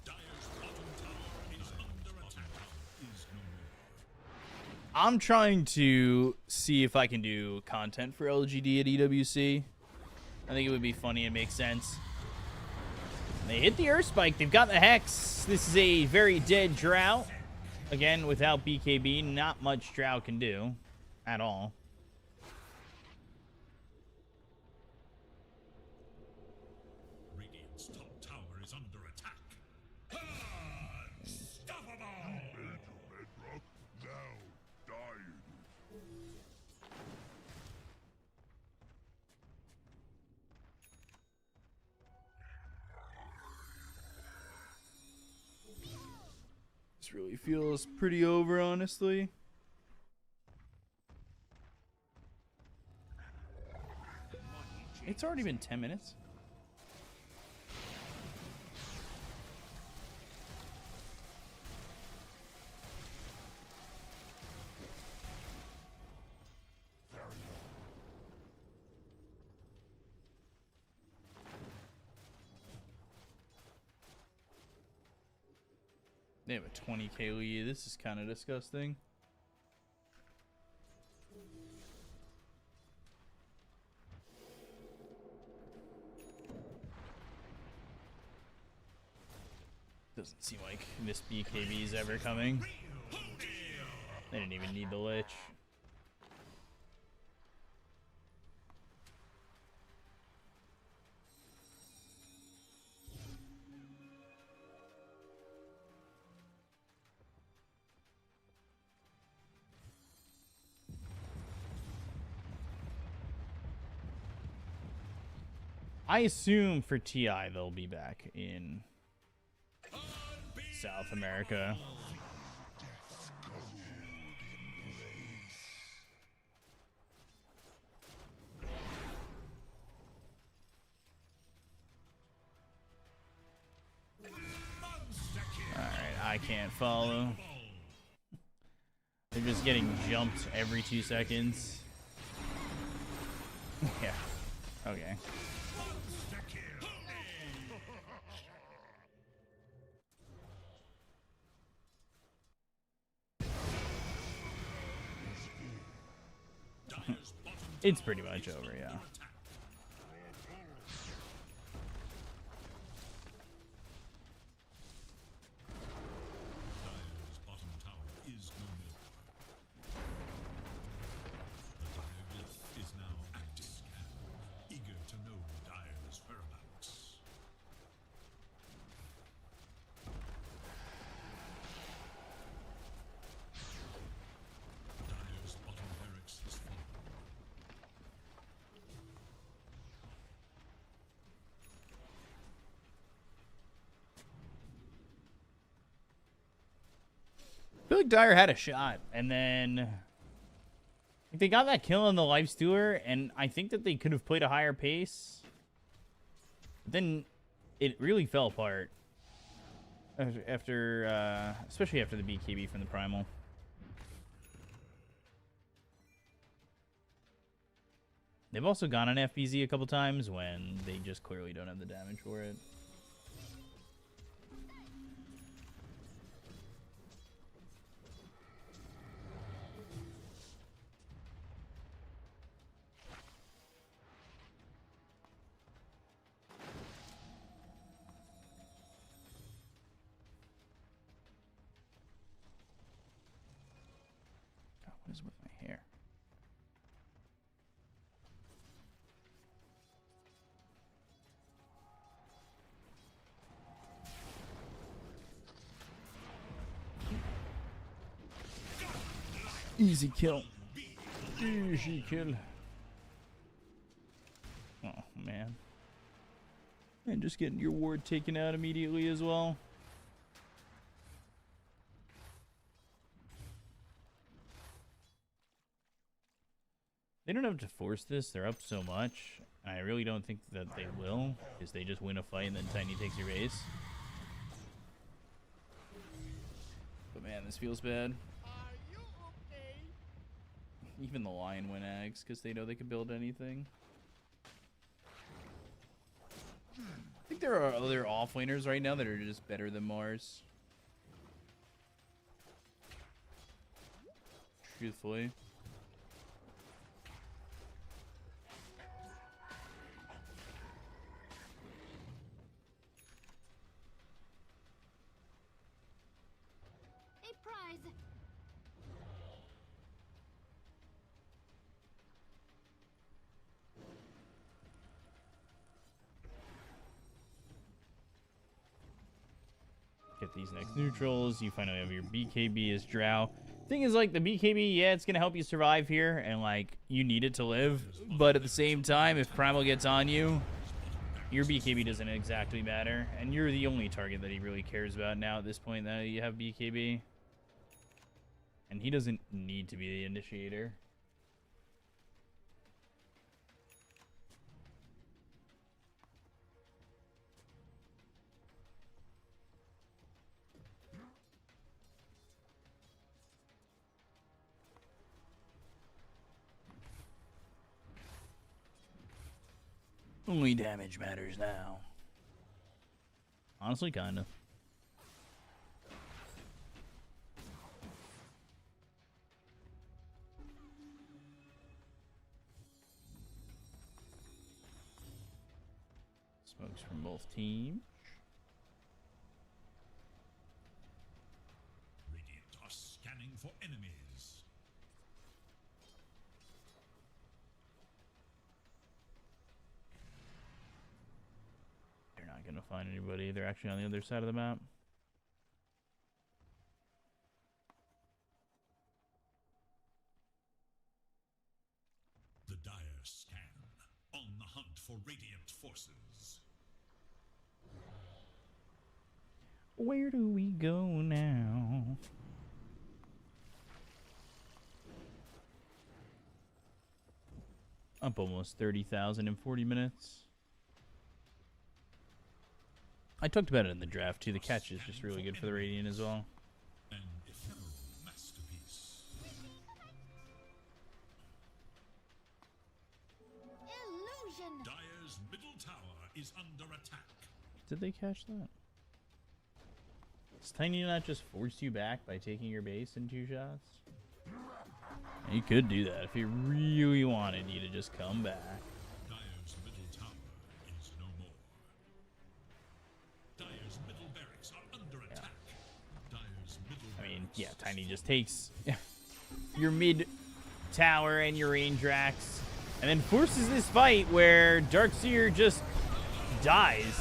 Dire's bottom tower is under attack. Is no more. I'm trying to see if I can do content for LGD at EWC. I think it would be funny and make sense. They hit the Earth Spike. They've got the Hex. This is a very dead Drought. Again, without BKB, not much Drought can do at all. Radiant's top tower is under attack. Unstoppable! Bedrock now dying. This really feels pretty over, honestly. It's already been 10 minutes. They have a 20k lead. This is kind of disgusting. Doesn't seem like this BKB is ever coming. They didn't even need the Lich. I assume for TI they'll be back in South America. Alright, I can't follow. They're just getting jumped every 2 seconds. Yeah. Okay. It's pretty much over, yeah. Dire's bottom tower is no more. The Dire glyph is now active, eager to know Dire's whereabouts. Dire's bottom barracks is fallen. I feel like Dire had a shot, and then they got that kill on the Lifestealer, and I think that they could have played a higher pace. But then it really fell apart after, especially after the BKB from the Primal. They've also gone on FBZ a couple times when they just clearly don't have the damage for it. God, what is with my hair? Easy kill. Easy kill. Oh, man. And just getting your ward taken out immediately as well. They don't have to force this. They're up so much. I really don't think that they will, because they just win a fight and then Tiny takes your base. But man, this feels bad. Are you okay? Even the Lion win Ags, because they know they can build anything. I think there are other offlaners right now that are just better than Mars. Truthfully. A prize. Get these next neutrals. You finally have your BKB as Drow. Thing is, like, the BKB, yeah, it's gonna help you survive here, and like you need it to live. But at the same time, if Primal gets on you, your BKB doesn't exactly matter, and you're the only target that he really cares about now at this point that you have BKB. And he doesn't need to be the initiator. Only damage matters now. Honestly, kinda. Smokes from both teams. Radiant are scanning for enemies. They're not gonna find anybody. They're actually on the other side of the map. The dire scan, on the hunt for Radiant forces. Where do we go now? Up almost 30,000 in 40 minutes. I talked about it in the draft too. The catch is just really good for the Radiant as well. An ephemeral masterpiece. Illusion. Dire's middle tower is under attack. Did they catch that? Does Tiny not just force you back by taking your base in 2 shots? He could do that if he really wanted you to just come back. Dire's middle tower is no more. Dire's middle barracks are under attack. Dire's middle I mean, barracks yeah, Tiny just takes your mid tower and your range racks and then forces this fight where Darkseer just dies.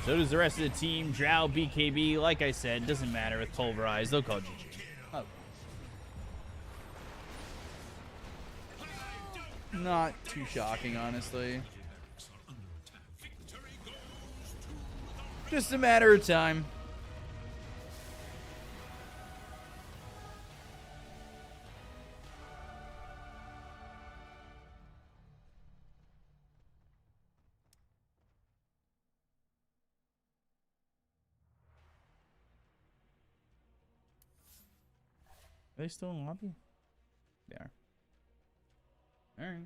So does the rest of the team. Drow, BKB, like I said, doesn't matter with Pulverize. They'll call GG. Oh. Not too shocking, honestly. barracks are under attack. Victory goes to Just a matter of time. Are they still in lobby? They are. Alright.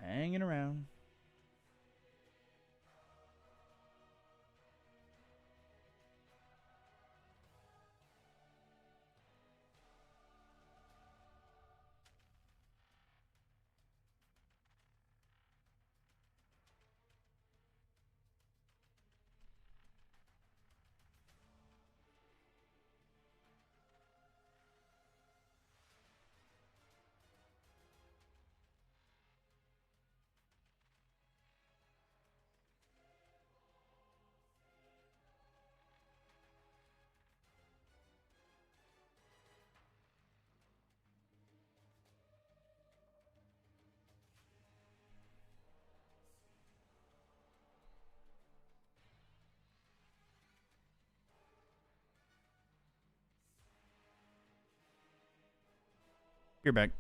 Hanging around. You're back.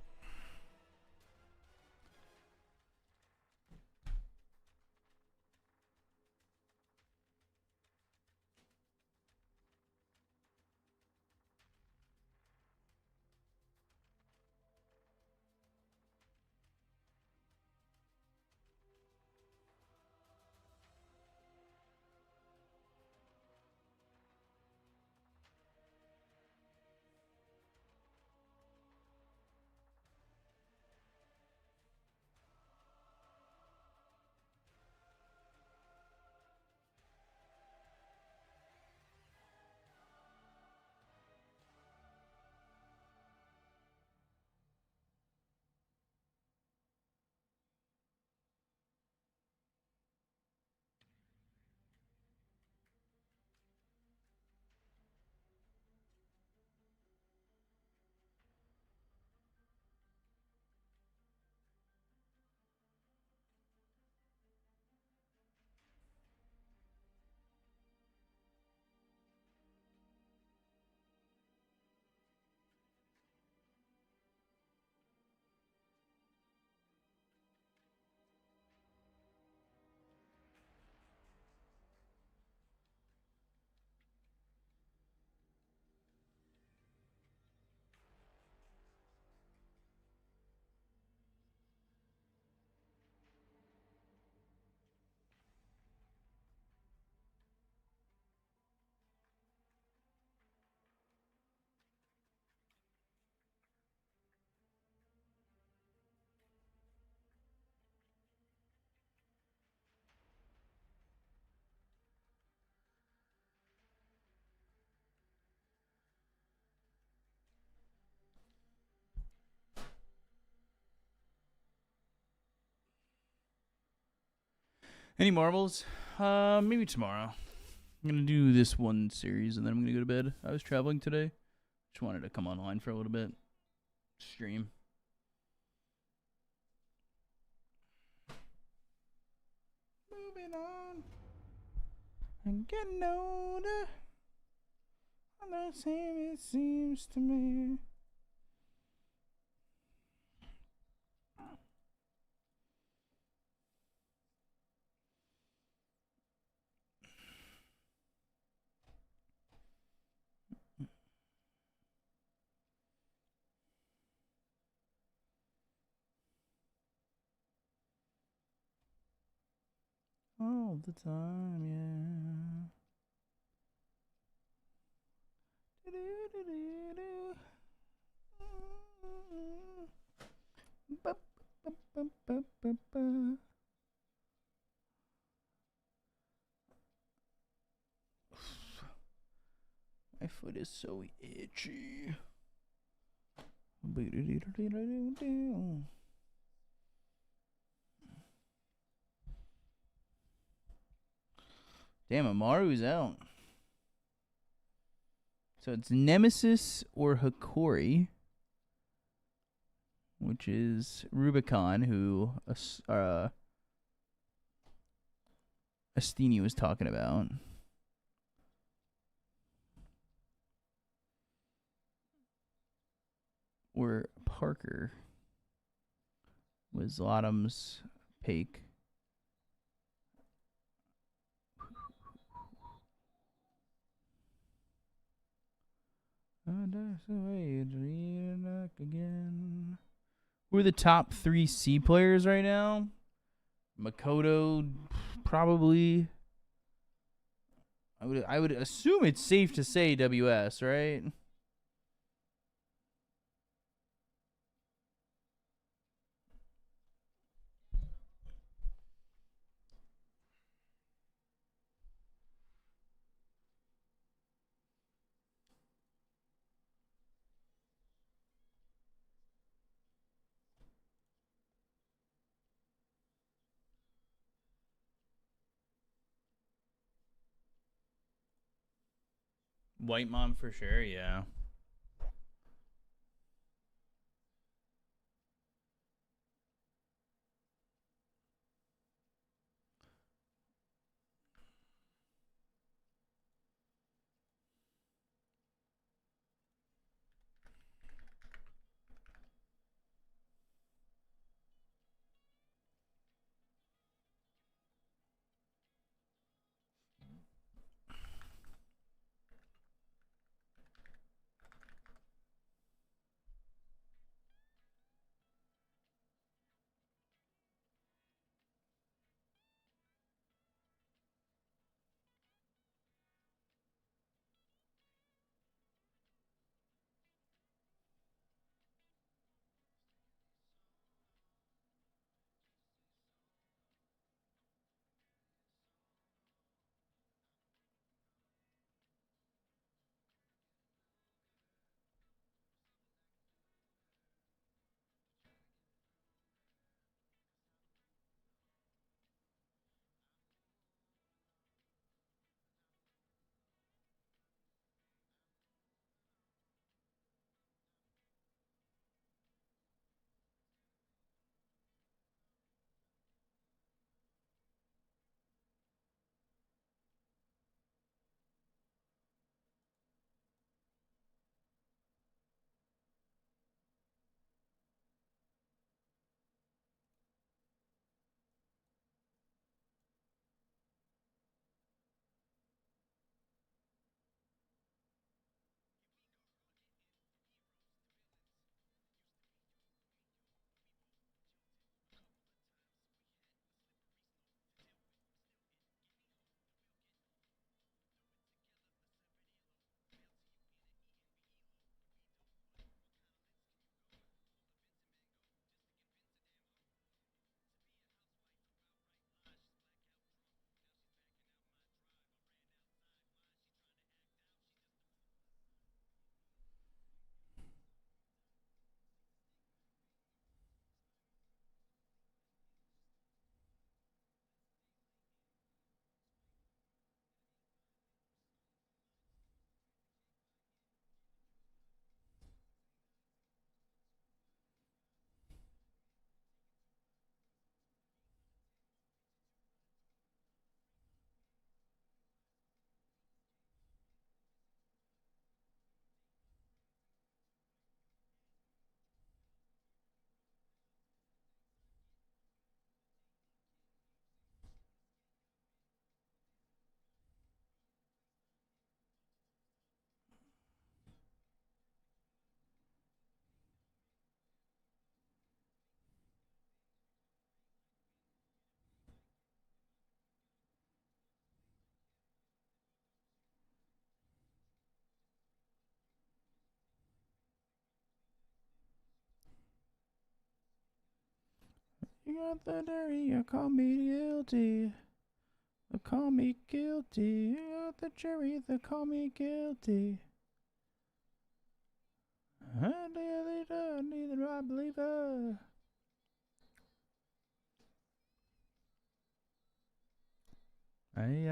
Any marbles? Maybe tomorrow. I'm gonna do this one series and then I'm gonna go to bed. I was traveling today. Just wanted to come online for a little bit. Stream. Moving on. I'm getting older. I'm the same it seems to me. All the time, yeah. Do-do-do-do-do. Ba-ba-ba-ba-ba. My foot is so itchy. Ba-do-do-do-do-do-do. Damn, Amaru's out. So it's Nemesis or Hikori, which is Rubicon, who Astini was talking about. Or Parker was Lottom's Pake. Oh, that's the way you dream back again. Who are the top 3 C players right now? Makoto, probably. I would assume it's safe to say WS, right? White Mom for sure, yeah. got the jury, you call me guilty. They call me guilty. You got the jury, they call me guilty. Neither do I believe her. Ay.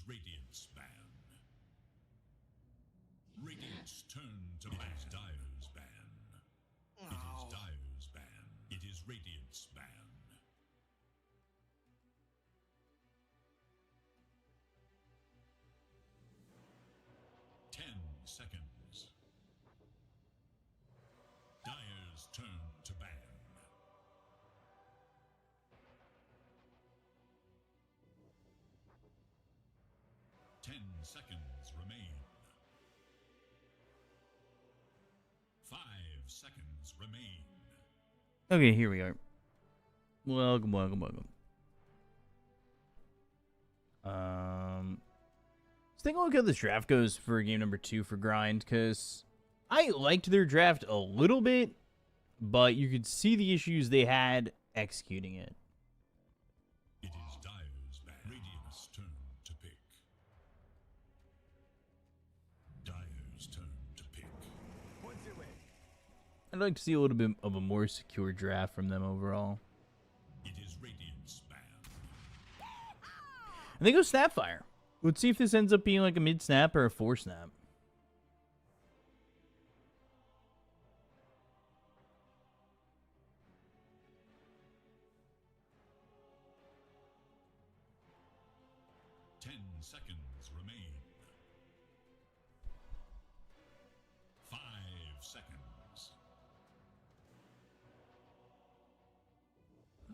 Radiant's ban. Radiant's turn to ban. It is Dire's ban. It is Dire's ban. It is Radiant's ban. 10 seconds. Dire's turn to ban. 10 seconds remain. 5 seconds remain. Okay, here we are. Welcome, welcome, welcome. Let's take a look at how this draft goes for game number 2 for Grind, because I liked their draft a little bit, but you could see the issues they had executing it. It is Dire's ban. Radiant's turn to pick. Dire's turn to pick. I'd like to see a little bit of a more secure draft from them overall. It is Radiant's ban. And they go Snapfire. Let's see if this ends up being like a mid-snap or a 4-snap. Seconds remain. 5 seconds.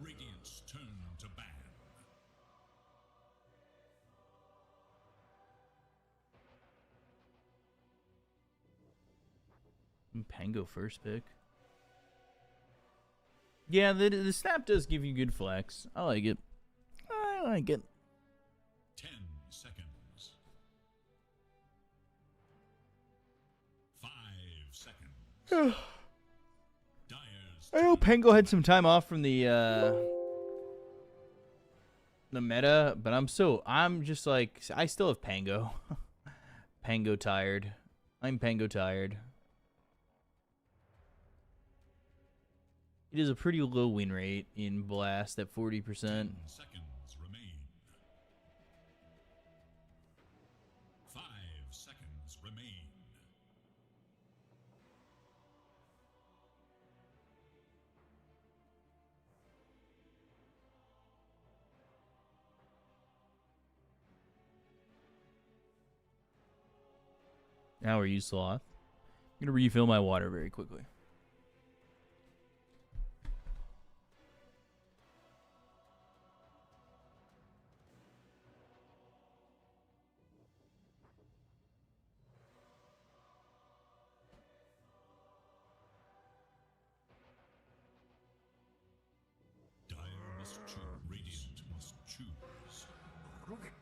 Radiant's turn to ban. Pango first pick. Yeah, the snap does give you good flex. I like it. I like it. 10 seconds. 5 seconds. Dire's I know Pango had some time off from the meta, but I'm just like, I still have Pango. Pango tired. I'm Pango tired. It is a pretty low win rate in Blast at 40%. 10 seconds remain. 5 seconds remain. How are you, Sloth? I'm gonna refill my water very quickly. Dire must choose. Radiant must choose. Rekonix.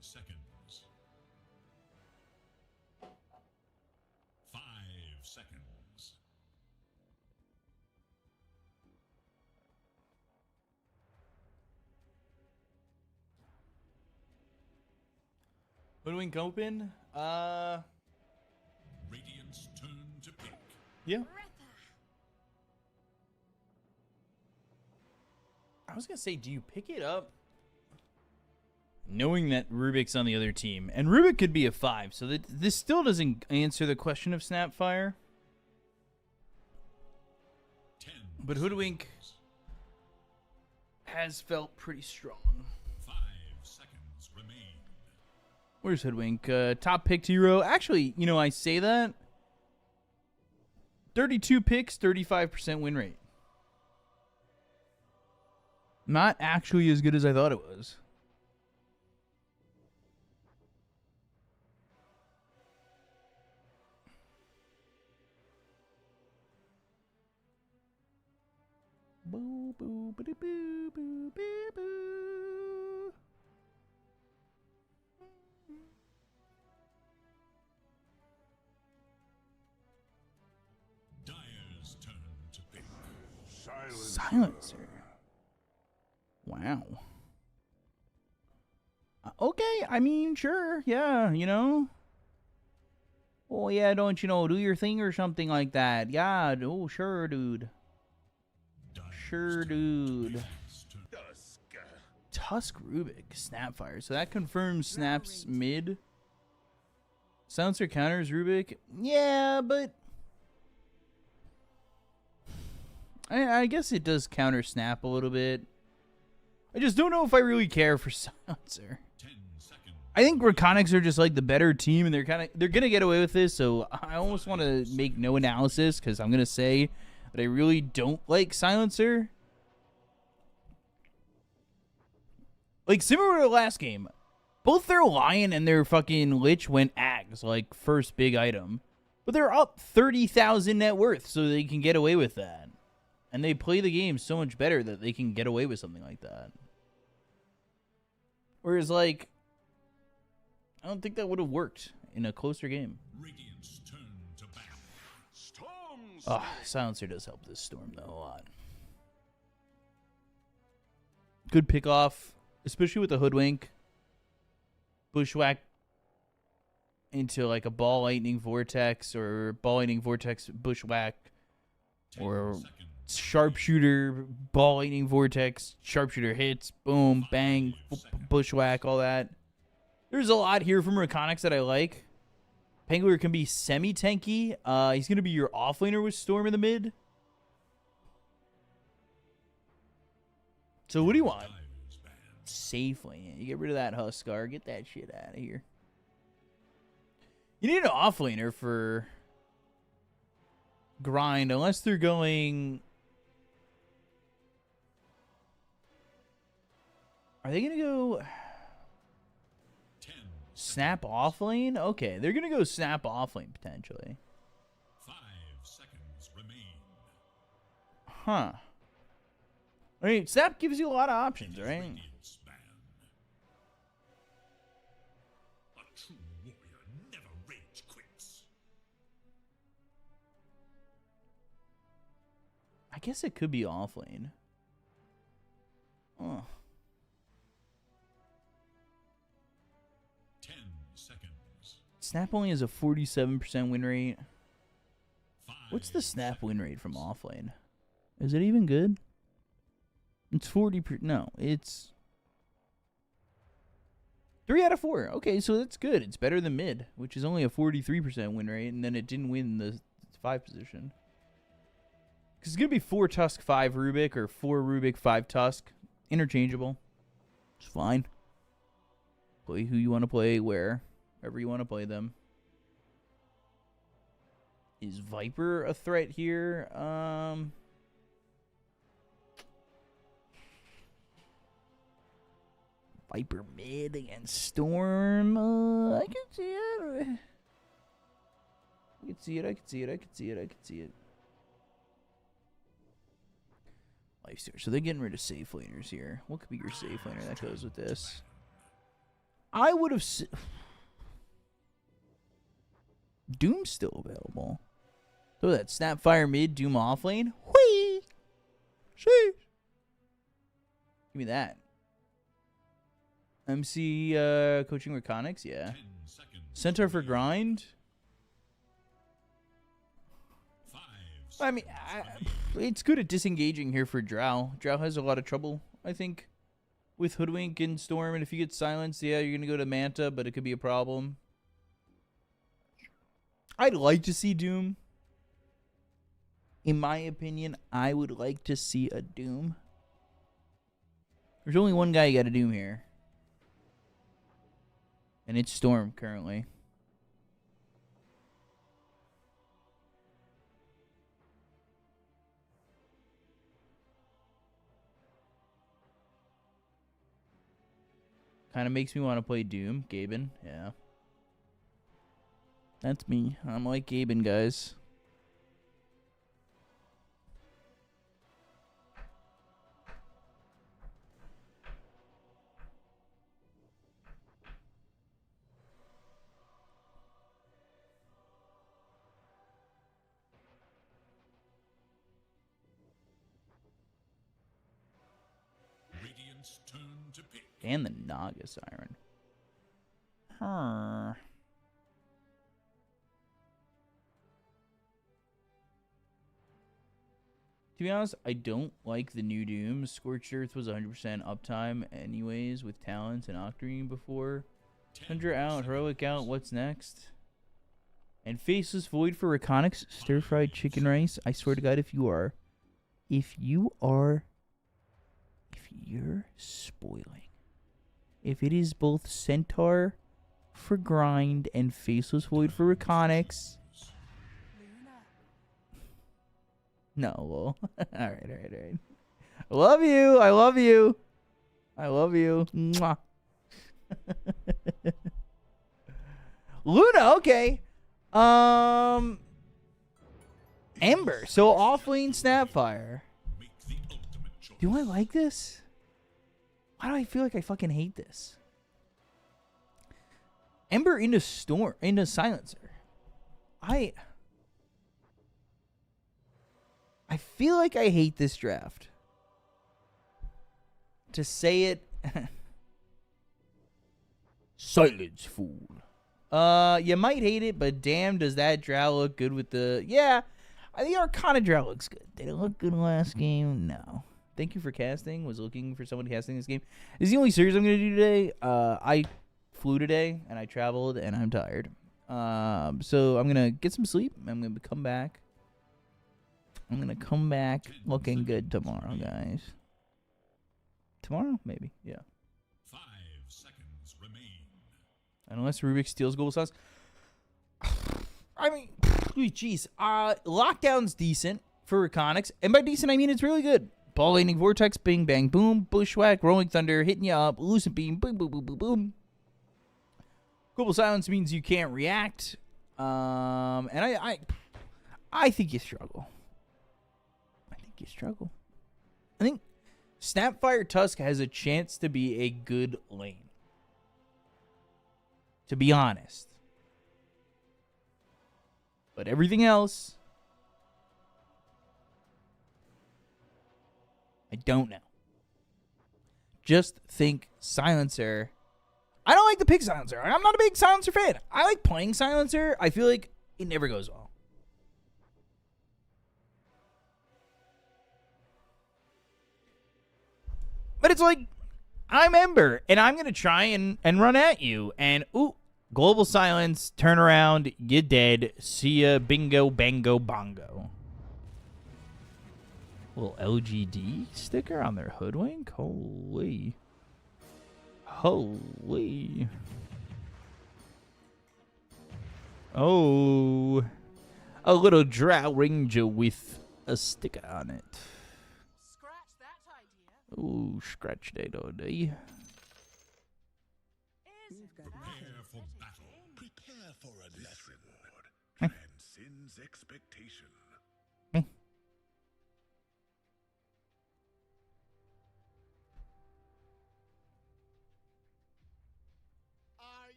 Seconds. 5 seconds. Hoodwink open? Radiant's turn to pick. Yeah. I was gonna say, do you pick it up knowing that Rubik's on the other team? And Rubik could be a 5, so that this still doesn't answer the question of Snapfire. 10 But Hoodwink has felt pretty strong. 5 seconds remain. Where's Hoodwink? Top picked hero. Actually, you know, I say that. 32 picks, 35% win rate. Not actually as good as I thought it was. Boo, boo, boo, boo, boo, boo, boo. Dire's turn to pick. Silencer. Wow. Okay, I mean, sure, yeah, you know. Oh, yeah, don't you know, do your thing or something like that. Yeah, oh, sure, dude. Sure, dude. Tusk Rubik, Snapfire. So that confirms Snap's mid. Silencer counters Rubik. Yeah, but I guess it does counter Snap a little bit. I just don't know if I really care for Silencer. I think Rekonix are just like the better team, and they're gonna get away with this. So I almost want to make no analysis because I'm gonna say that I really don't like Silencer. Like similar to the last game, both their Lion and their fucking Lich went Ags, like first big item, but they're up 30,000 net worth, so they can get away with that, and they play the game so much better that they can get away with something like that. Whereas like, I don't think that would have worked in a closer game. Radiant's turn to battle. Oh, Silencer does help this Storm, though, a lot. Good pick off, especially with the Hoodwink. Bushwhack into, like, a Ball Lightning Vortex, or Ball Lightning Vortex Bushwhack, or Sharpshooter, Ball Lightning Vortex, Sharpshooter hits, boom, bang, Bushwhack, all that. There's a lot here from Rekonix that I like. Pangolier can be semi-tanky. He's going to be your offlaner with Storm in the mid. So what do you want? Safe lane. You get rid of that Huskar. Get that shit out of here. You need an offlaner for grind, unless they're going... Are they going to go... Snap offlane? Okay, they're going to go snap offlane, potentially. 5 seconds remain. Huh. I mean, snap gives you a lot of options, right? Radiant's ban. A true warrior never rage quits. I guess it could be offlane. Huh. 10 seconds. Snap only has a 47% win rate. 5 What's the snap win rate from offlane? Is it even good? It's 40%. No, it's 3 out of 4. Okay, so that's good. It's better than mid, which is only a 43% win rate, and then it didn't win the 5 position. Because it's going to be 4 Tusk, 5 Rubik, or 4 Rubik, 5 Tusk. Interchangeable. It's fine. Play who you want to play, wherever you want to play them. Is Viper a threat here? Viper mid against Storm. I can see it. I can see it. I can see it. I can see it. I can see it. Lifesteal. So they're getting rid of safe laners here. What could be your safe laner that goes with this? I would have... Doom's still available. So that Snapfire mid, Doom off lane. Whee! Sheesh. Give me that. MC coaching Rekonix, yeah. 10 seconds. Centaur for grind. 5 I mean, it's good at disengaging here for Drow. Drow has a lot of trouble, I think, with Hoodwink and Storm. And if you get silenced, yeah, you're going to go to Manta, but it could be a problem. I'd like to see Doom. In my opinion, I would like to see a Doom. There's only one guy you got to Doom here. And it's Storm currently. Kind of makes me want to play Doom. Gaben, yeah. That's me. I'm like Gaben, guys. Radiant's turn to pick. And the Naga Siren. To be honest, I don't like the new Doom. Scorched Earth was 100% uptime anyways with Talents and Octarine before. Tundra out, Heroic out, what's next? And Faceless Void for Rekonix, Stir-Fried Chicken Rice. I swear to God, if you're spoiling. If it is both Centaur for Grind and Faceless Void for Rekonix. No, well, alright. I love you. Mwah. Luna, okay. Ember, so off-lane Snapfire. Do I like this? Why do I feel like I fucking hate this? Ember into Silencer. I feel like I hate this draft. To say it... Silence, fool. You might hate it, but damn, does that drow look good with the... Yeah, I think Arcana drow looks good. Did it look good last game? No. Thank you for casting. Was looking for someone casting this game. This is the only series I'm going to do today. I flew today, and I traveled, and I'm tired. So I'm going to get some sleep. I'm going to come back. I'm going to come back looking good tomorrow, guys. Tomorrow? Maybe. Yeah. 5 seconds remain. Unless Rubik steals Global Silence. I mean, jeez. Lockdown's decent for Rekonix. And by decent, I mean it's really good. Ball Lightning Vortex, Bing Bang Boom, Bushwhack, Rolling Thunder, hitting you up, Lucent Beam, boom, boom, boom, boom, boom. Global Silence means you can't react. And I think you struggle. I think Snapfire Tusk has a chance to be a good lane. To be honest. But everything else, I don't know. Just think Silencer. I don't like the pick Silencer. I'm not a big Silencer fan. I like playing Silencer. I feel like it never goes well. But it's like, I'm Ember, and I'm going to try and run at you. And, ooh, Global Silence, turn around, you're dead. See ya, bingo, bango, bongo. Little LGD sticker on their hoodwink? Holy. Oh. A little Drow Ranger with a sticker on it. Scratch that idea. Ooh, scratch that all day. Prepare for battle. Prepare for a lesson. Transcends expectation. Are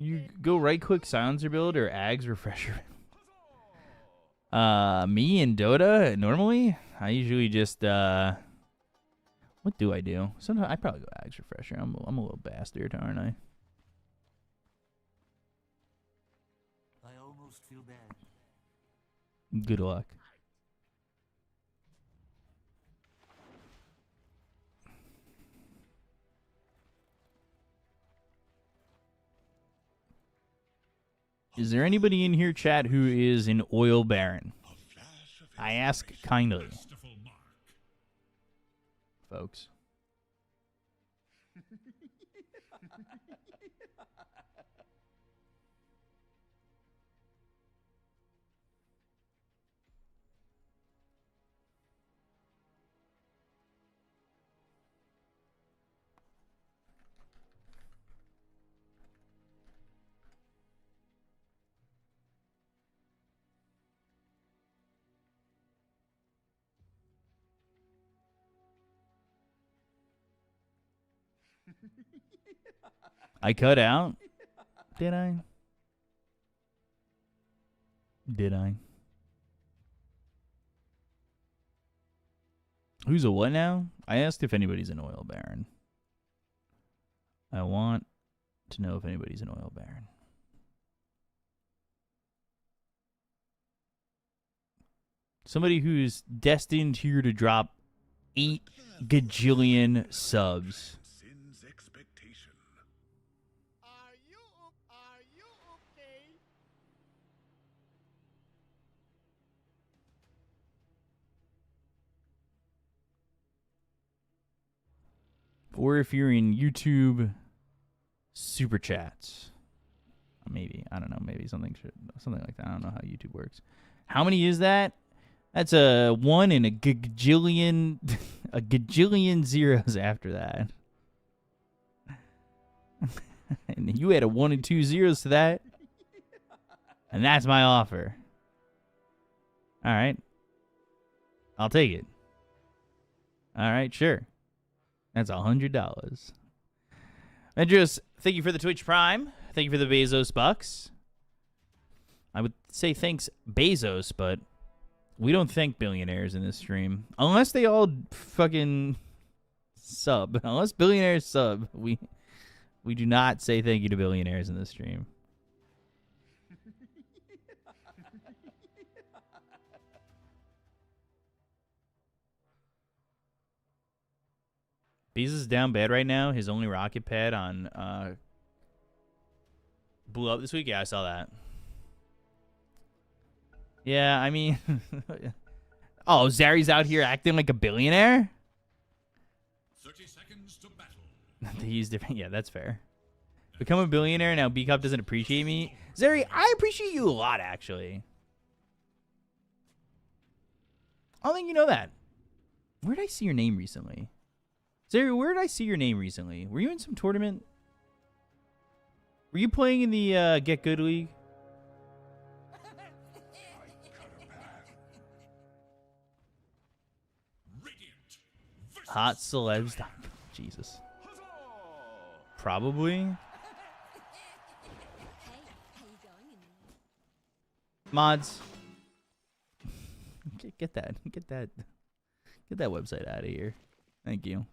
You go right click silencer build or Ags refresher. Me and Dota normally, I usually just what do I do? Sometimes I probably go Ags refresher. I'm a little bastard, aren't I? I almost feel bad. Good luck. Is there anybody in here, chat, who is an oil baron? I ask kindly, Masterful mark. folks. I cut out? Did I? Who's a what now? I asked if anybody's an oil baron. I want to know if anybody's an oil baron. Somebody who's destined here to drop 8 gajillion subs. Transcends expectation. Are you okay? Or if you're in YouTube super chats. Maybe. I don't know. Maybe something like that. I don't know how YouTube works. How many is that? That's a 1 and a gajillion a gajillion zeros after that. And you add a 1 and 2 zeros to that. And that's my offer. All right. I'll take it. All right, sure. That's $100. Andrews, thank you for the Twitch Prime. Thank you for the Bezos bucks. I would say thanks Bezos, but we don't thank billionaires in this stream. Unless they all fucking sub. Unless billionaires sub, we do not say thank you to billionaires in this stream. Bezos is down bad right now. His only rocket pad on blew up this week. Yeah, I saw that. Yeah, I mean, oh, Zari's out here acting like a billionaire. 30 seconds to battle. He's different. Yeah, that's fair. Become a billionaire now. B-Cop doesn't appreciate me. Zari, I appreciate you a lot, actually. I don't think you know that. Where did I see your name recently? Zari, where did I see your name recently? Were you in some tournament? Were you playing in the Get Good League? Radiant versus Hot celebs. Jesus. Probably. Mods. Get that website out of here. Thank you.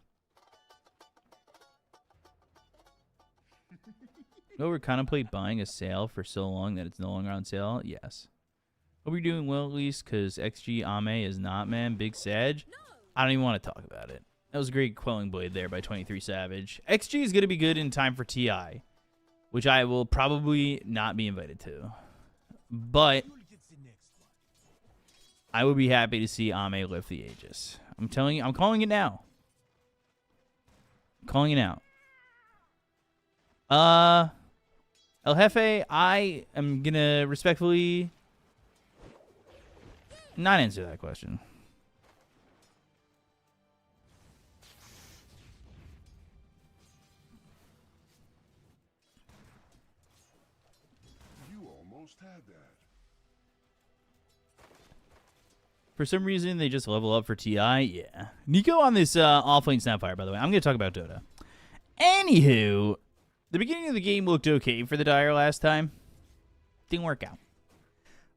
Over contemplate buying a sale for so long that it's no longer on sale? Yes. Hope you're doing well at least, because XG Ame is not, man. Big Sag. I don't even want to talk about it. That was a great Quelling Blade there by 23 Savage. XG is going to be good in time for TI, which I will probably not be invited to. But I would be happy to see Ame lift the Aegis. I'm telling you, I'm calling it now. I'm calling it out. El Jefe, I am going to respectfully not answer that question. You almost had that. For some reason, they just level up for TI. Yeah. Nico on this offlane Snapfire, by the way. I'm going to talk about Dota. Anywho, the beginning of the game looked okay for the Dire last time. Didn't work out.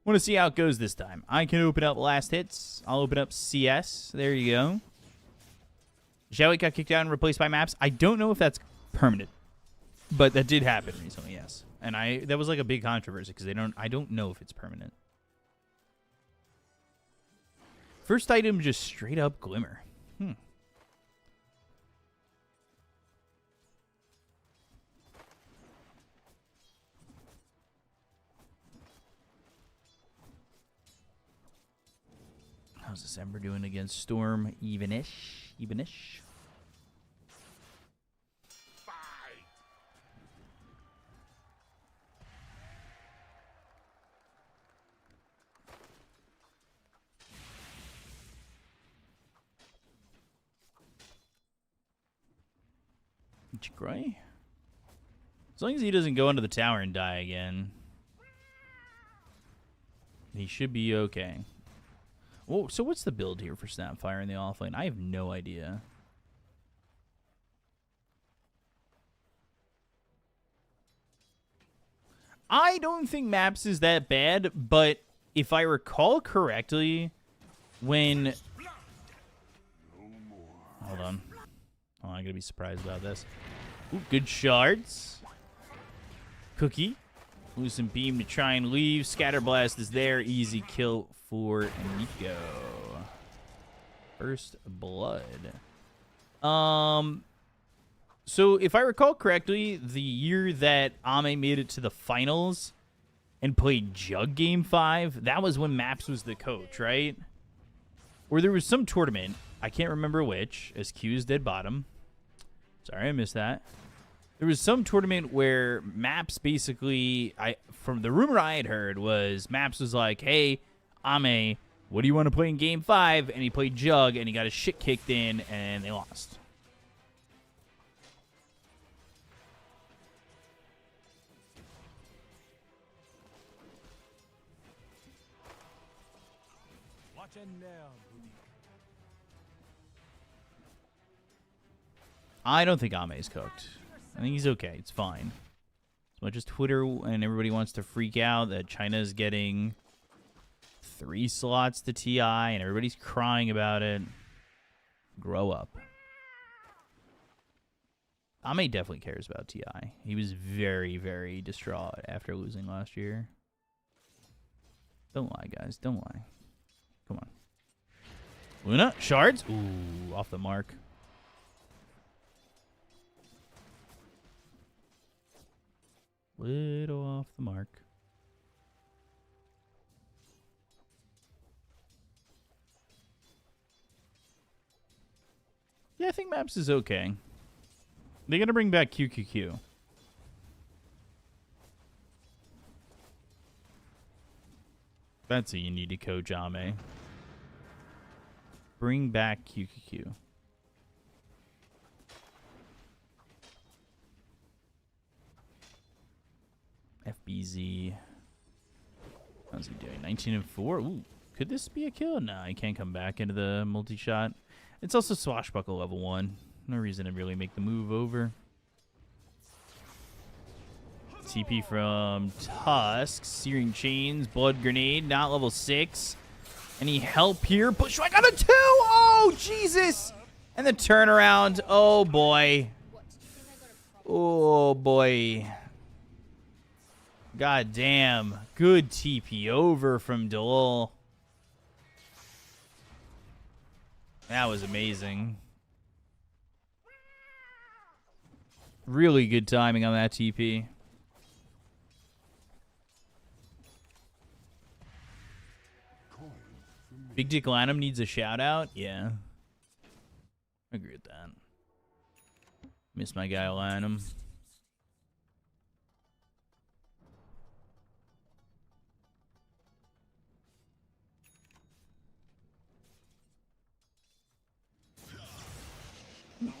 Want to see how it goes this time. I can open up last hits. I'll open up CS. There you go. Xiaoyi got kicked out and replaced by Maps. I don't know if that's permanent, but that did happen recently, yes. And that was like a big controversy because I don't know if it's permanent. First item, just straight up Glimmer. How's December doing against Storm? Evenish. Gray. As long as he doesn't go into the tower and die again, he should be okay. Whoa, so what's the build here for Snapfire in the offlane? I have no idea. I don't think Maps is that bad, but if I recall correctly, when... Hold on. Oh, I'm going to be surprised about this. Ooh, good shards. Cookie. Lucent Beam to try and leave. Scatterblast is there. Easy kill for Nico. First blood. So if I recall correctly, the year that Ame made it to the finals and played Jug Game 5, that was when Maps was the coach, right? Or there was some tournament, I can't remember which, as Q's dead bottom. Sorry, I missed that. There was some tournament where Maps basically, from the rumor I had heard, was Maps was like, hey, Ame, what do you want to play in Game 5? And he played Jug, and he got his shit kicked in, and they lost. I don't think Ame's cooked. I think he's okay. It's fine. As much as Twitter and everybody wants to freak out that China's getting 3 slots to TI and everybody's crying about it, grow up. Ame definitely cares about TI. He was very, very distraught after losing last year. Don't lie, guys. Don't lie. Come on. Luna, shards. Ooh, off the mark. Little off the mark. Yeah, I think Maps is okay. They're going to bring back QQQ. That's a you need to coach Ame. Bring back QQQ. FBZ. How's he doing? 19 and 4. Ooh, could this be a kill? No, he can't come back into the multi-shot. It's also swashbuckle level 1. No reason to really make the move over. TP from Tusk. Searing Chains. Blood Grenade. Not level 6. Any help here? Bushwhack on the 2! Oh, Jesus! And the turnaround. Oh, boy. Oh, boy. God damn. Good TP over from Delul. That was amazing. Really good timing on that TP. Big Dick Lanham needs a shout out? Yeah. I agree with that. Miss my guy Lanham.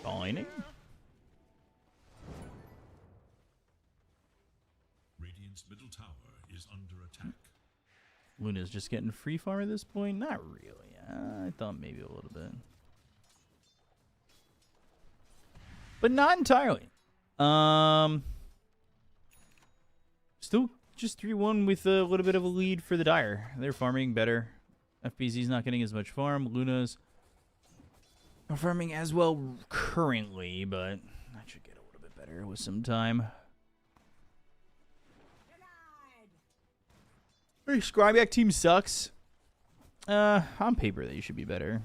Binding. Radiant's middle tower is under attack. Luna's just getting free farm at this point? Not really. I thought maybe a little bit. But not entirely. Still just 3-1 with a little bit of a lead for the Dire. They're farming better. FBZ's not getting as much farm. Luna's not farming as well currently, but that should get a little bit better with some time. Hey, Scribeback team sucks. On paper, they should be better.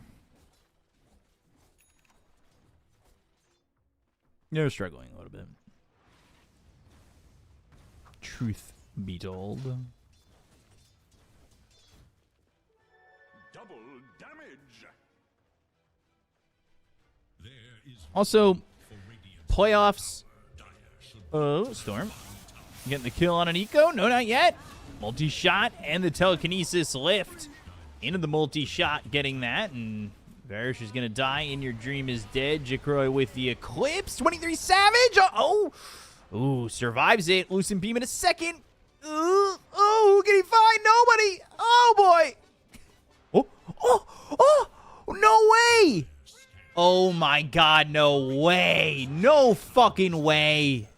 They're struggling a little bit. Truth be told. Double damage. There is Also, for Radiant's playoffs. Dire should Oh, Storm. Getting the kill on an eco? No, not yet. Multi-shot and the telekinesis lift into the multi-shot, getting that. And Varish is going to die. In Your Dream is dead. Jacroy with the Eclipse. 23 Savage. Oh. Ooh, survives it. Lucent Beam in a second. Oh, who can he find? Nobody. Oh, boy. Oh, no way. Oh, my God, no way. No fucking way.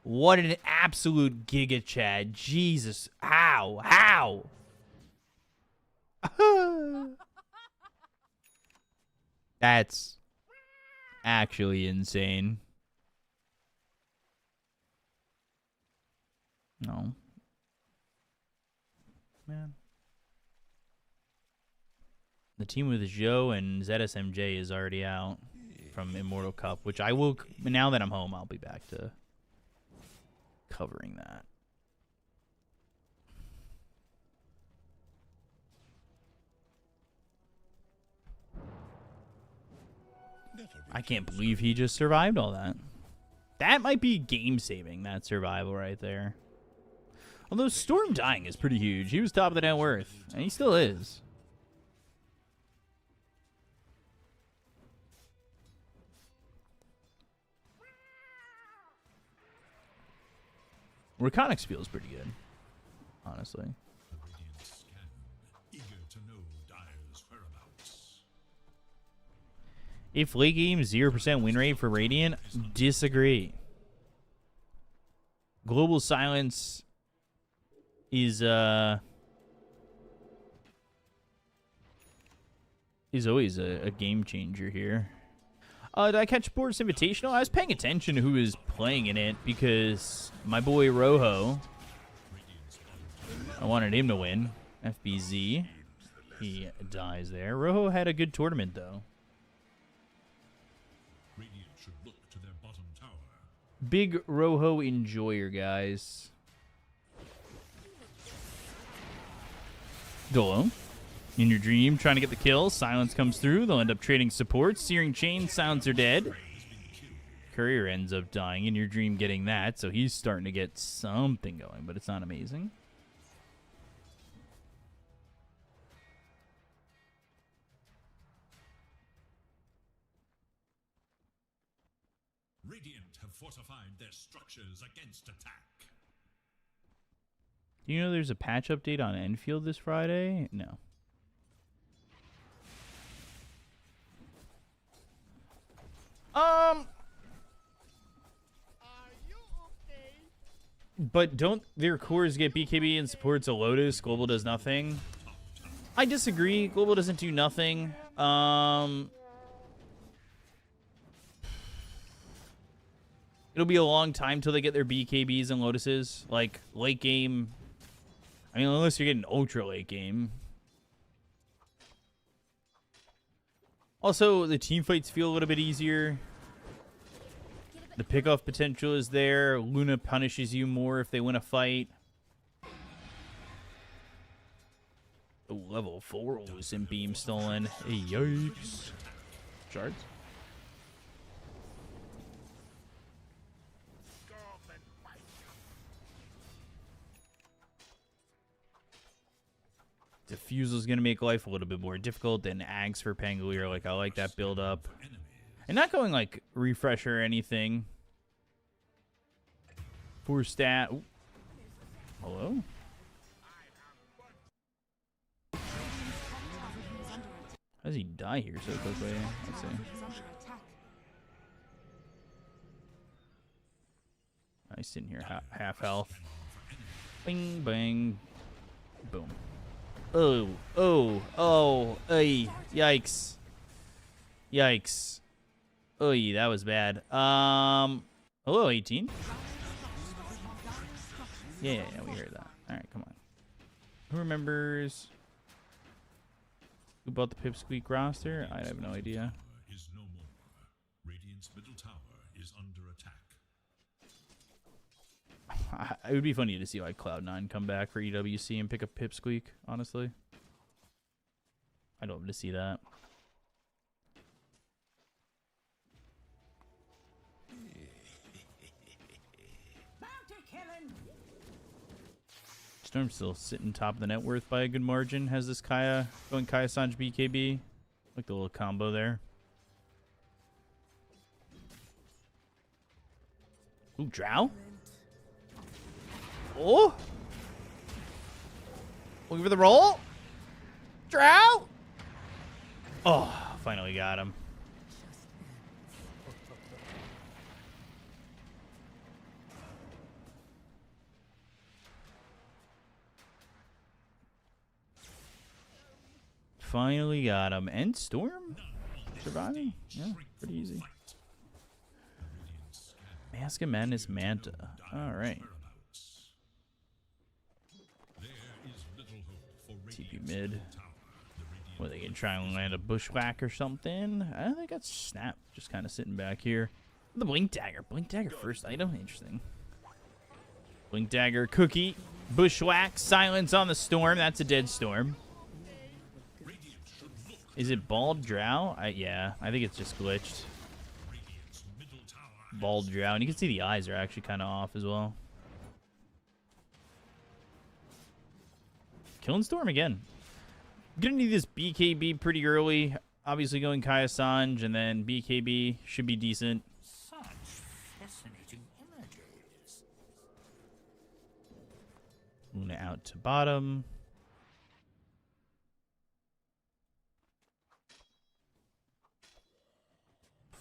What an absolute giga Chad. Jesus. How? That's actually insane. No. Man. The team with Joe and ZSMJ is already out from Immortal Cup, which I will, now that I'm home, I'll be back to covering that. I can't believe he just survived all that. That might be game-saving, that survival right there. Although Storm dying is pretty huge. He was top of the net worth, and he still is. Rekonix feels pretty good, honestly. The Radiant scan, eager to know Dire's whereabouts. If late game 0% win rate for Radiant, disagree. Global Silence is always a game changer here. Did I catch Sports Invitational? I was paying attention to who was playing in it because my boy Rojo, I wanted him to win. FBZ. He dies there. Rojo had a good tournament, though. Radiant should look to their bottom tower. Big Rojo enjoyer, guys. Dolo. In your dream, trying to get the kill. Silence comes through. They'll end up trading support. Searing Chain, Sounds are dead. Courier ends up dying. In your dream, getting that. So he's starting to get something going, but it's not amazing. Radiant have fortified their structures against attack. Do you know there's a patch update on Enfield this Friday? No. Are you okay? But don't their cores get BKB and supports a Lotus? Global does nothing. I disagree. Global doesn't do nothing. It'll be a long time till they get their BKBs and Lotuses. Like, late game. I mean, unless you're getting ultra late game. Also, the team fights feel a little bit easier. The pickoff potential is there. Luna punishes you more if they win a fight. Oh, level 4 Lucent Beam stolen. Yikes. Shards? Diffusel's going to make life a little bit more difficult than Ags for Pangolier. Like, I like that build up. And not going, like, refresh or anything. For stat. Ooh. Hello? How does he die here so quickly? Let's see. Nice sitting here, half health. Bing, bang, boom. Oh, ay, yikes. Yikes. Oy, that was bad. Hello, 18. Yeah, we heard that. Alright, come on. Who remembers who bought the Pipsqueak roster? I have no idea. Is no more. Radiant's middle tower is under attack. It would be funny to see like Cloud9 come back for EWC and pick up Pipsqueak, honestly. I'd love to see that. Storm's still sitting top of the net worth by a good margin. Has this Kaya going Kaya Sanj BKB? Like the little combo there. Ooh, Drow? Oh! Looking for the roll? Drow? Oh, finally got him. Finally got him. And Storm? Surviving? Yeah, pretty easy. Mask of Madness Manta. Alright. mid. What, they can try and land a bushwhack or something? I think that's Snap just kind of sitting back here. The Blink Dagger. Blink Dagger first item. Interesting. Blink Dagger, Cookie, Bushwhack, Silence on the Storm. That's a dead storm. Is it Bald Drow? Yeah, I think it's just glitched. Bald Drow. And you can see the eyes are actually kind of off as well. Killing Storm again. Gonna need this BKB pretty early. Obviously going Kaya Sanj and then BKB should be decent. Such fascinating images. Luna out to bottom.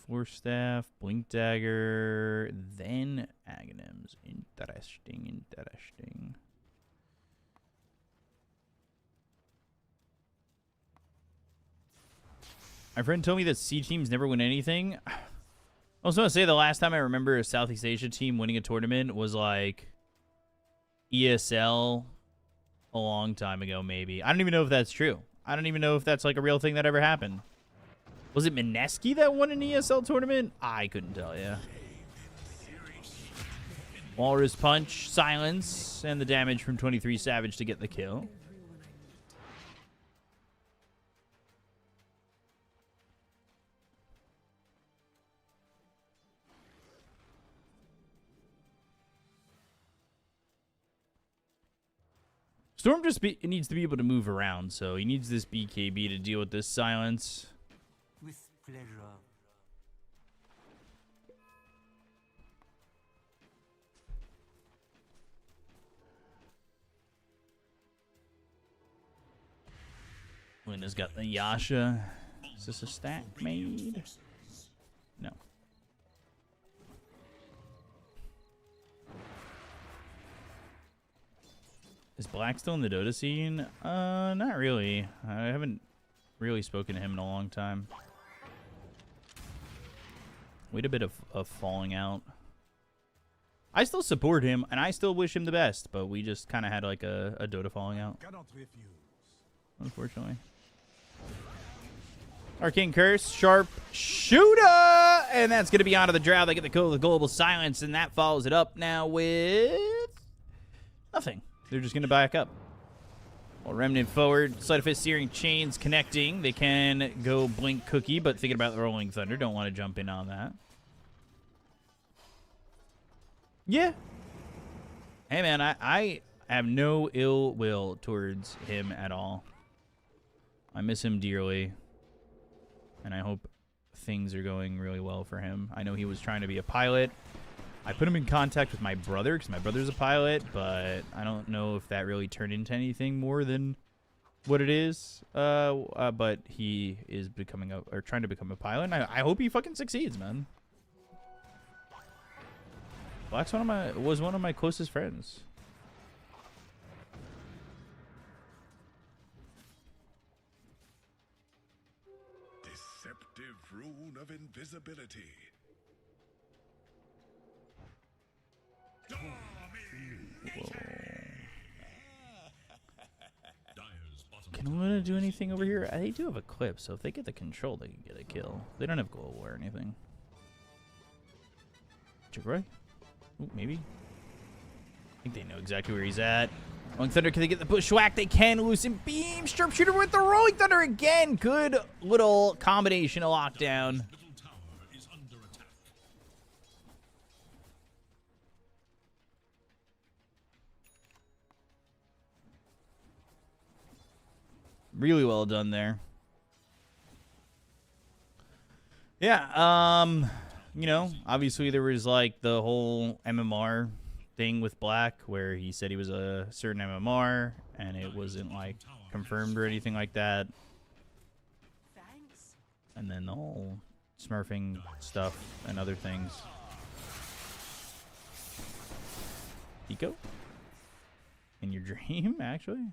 Force Staff, Blink Dagger, then Aghanims. Interesting, interesting. My friend told me that C teams never win anything. I was going to say the last time I remember a Southeast Asia team winning a tournament was like ESL a long time ago, maybe. I don't even know if that's true. I don't even know if that's like a real thing that ever happened. Was it Mineski that won an ESL tournament? I couldn't tell you. Walrus Punch, Silence, and the damage from 23 Savage to get the kill. Storm just needs to be able to move around, so he needs this BKB to deal with this Silence. With pleasure. Luna's got the Yasha. Is this a stack made? No. Is Black still in the Dota scene? Not really. I haven't really spoken to him in a long time. We had a bit of falling out. I still support him, and I still wish him the best, but we just kind of had like a Dota falling out. Cannot refuse. Unfortunately. Arcane Curse, Sharp Shooter! And that's going to be out of the Drow. They get the kill with the Global Silence, and that follows it up now with nothing. They're just going to back up. Well, Remnant forward. Sleight of Fist, Searing Chains connecting. They can go Blink Cookie, but thinking about the Rolling Thunder. Don't want to jump in on that. Yeah. Hey, man, I have no ill will towards him at all. I miss him dearly. And I hope things are going really well for him. I know he was trying to be a pilot. I put him in contact with my brother because my brother's a pilot, but I don't know if that really turned into anything more than what it is. But he is becoming trying to become a pilot. And I hope he fucking succeeds, man. Black's was one of my closest friends. Deceptive rune of invisibility. Can Luna do anything over here? They do have a clip, so if they get the control, they can get a kill. They don't have global or anything. Chickroy? Ooh, maybe. I think they know exactly where he's at. Rolling Thunder, can they get the Bushwhack? They can. Loosen Beam. Sharpshooter with the Rolling Thunder again. Good little combination of lockdown. Really well done there. Yeah, you know, obviously there was like the whole MMR thing with Black where he said he was a certain MMR and it wasn't like confirmed or anything like that. Thanks. And then the whole smurfing stuff and other things. Eco? In your dream, actually?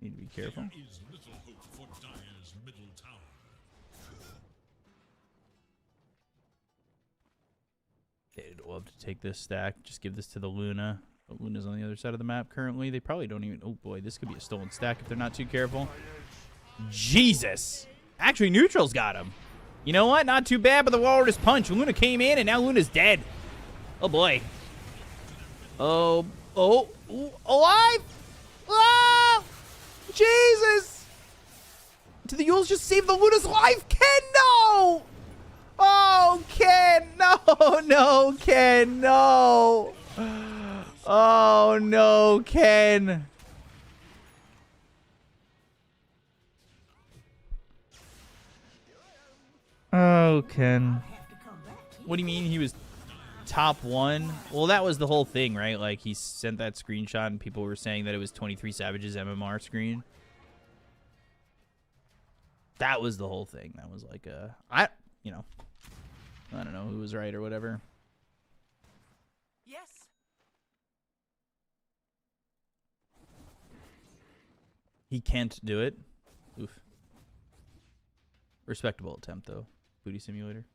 Need to be careful. There is little hope for Dire's middle tower. They'd love to take this stack. Just give this to the Luna. Oh, Luna's on the other side of the map currently. They probably don't even... Oh, boy. This could be a stolen stack if they're not too careful. Jesus. Actually, Neutral's got him. You know what? Not too bad, but the Walrus Punch. Luna came in, and now Luna's dead. Oh, boy. Oh. Oh. Ooh, alive? Ah! Jesus! Did the Yules just save the Luna's life? Ken, no! Oh, Ken, no, no, Ken, no. Oh, no, Ken. Oh, Ken. What do you mean he was top 1? Well, that was the whole thing, right? Like, he sent that screenshot and people were saying that it was 23 Savage's MMR screen. That was the whole thing. That was like a... I don't know who was right or whatever. Yes. He can't do it. Oof. Respectable attempt, though. Booty Simulator.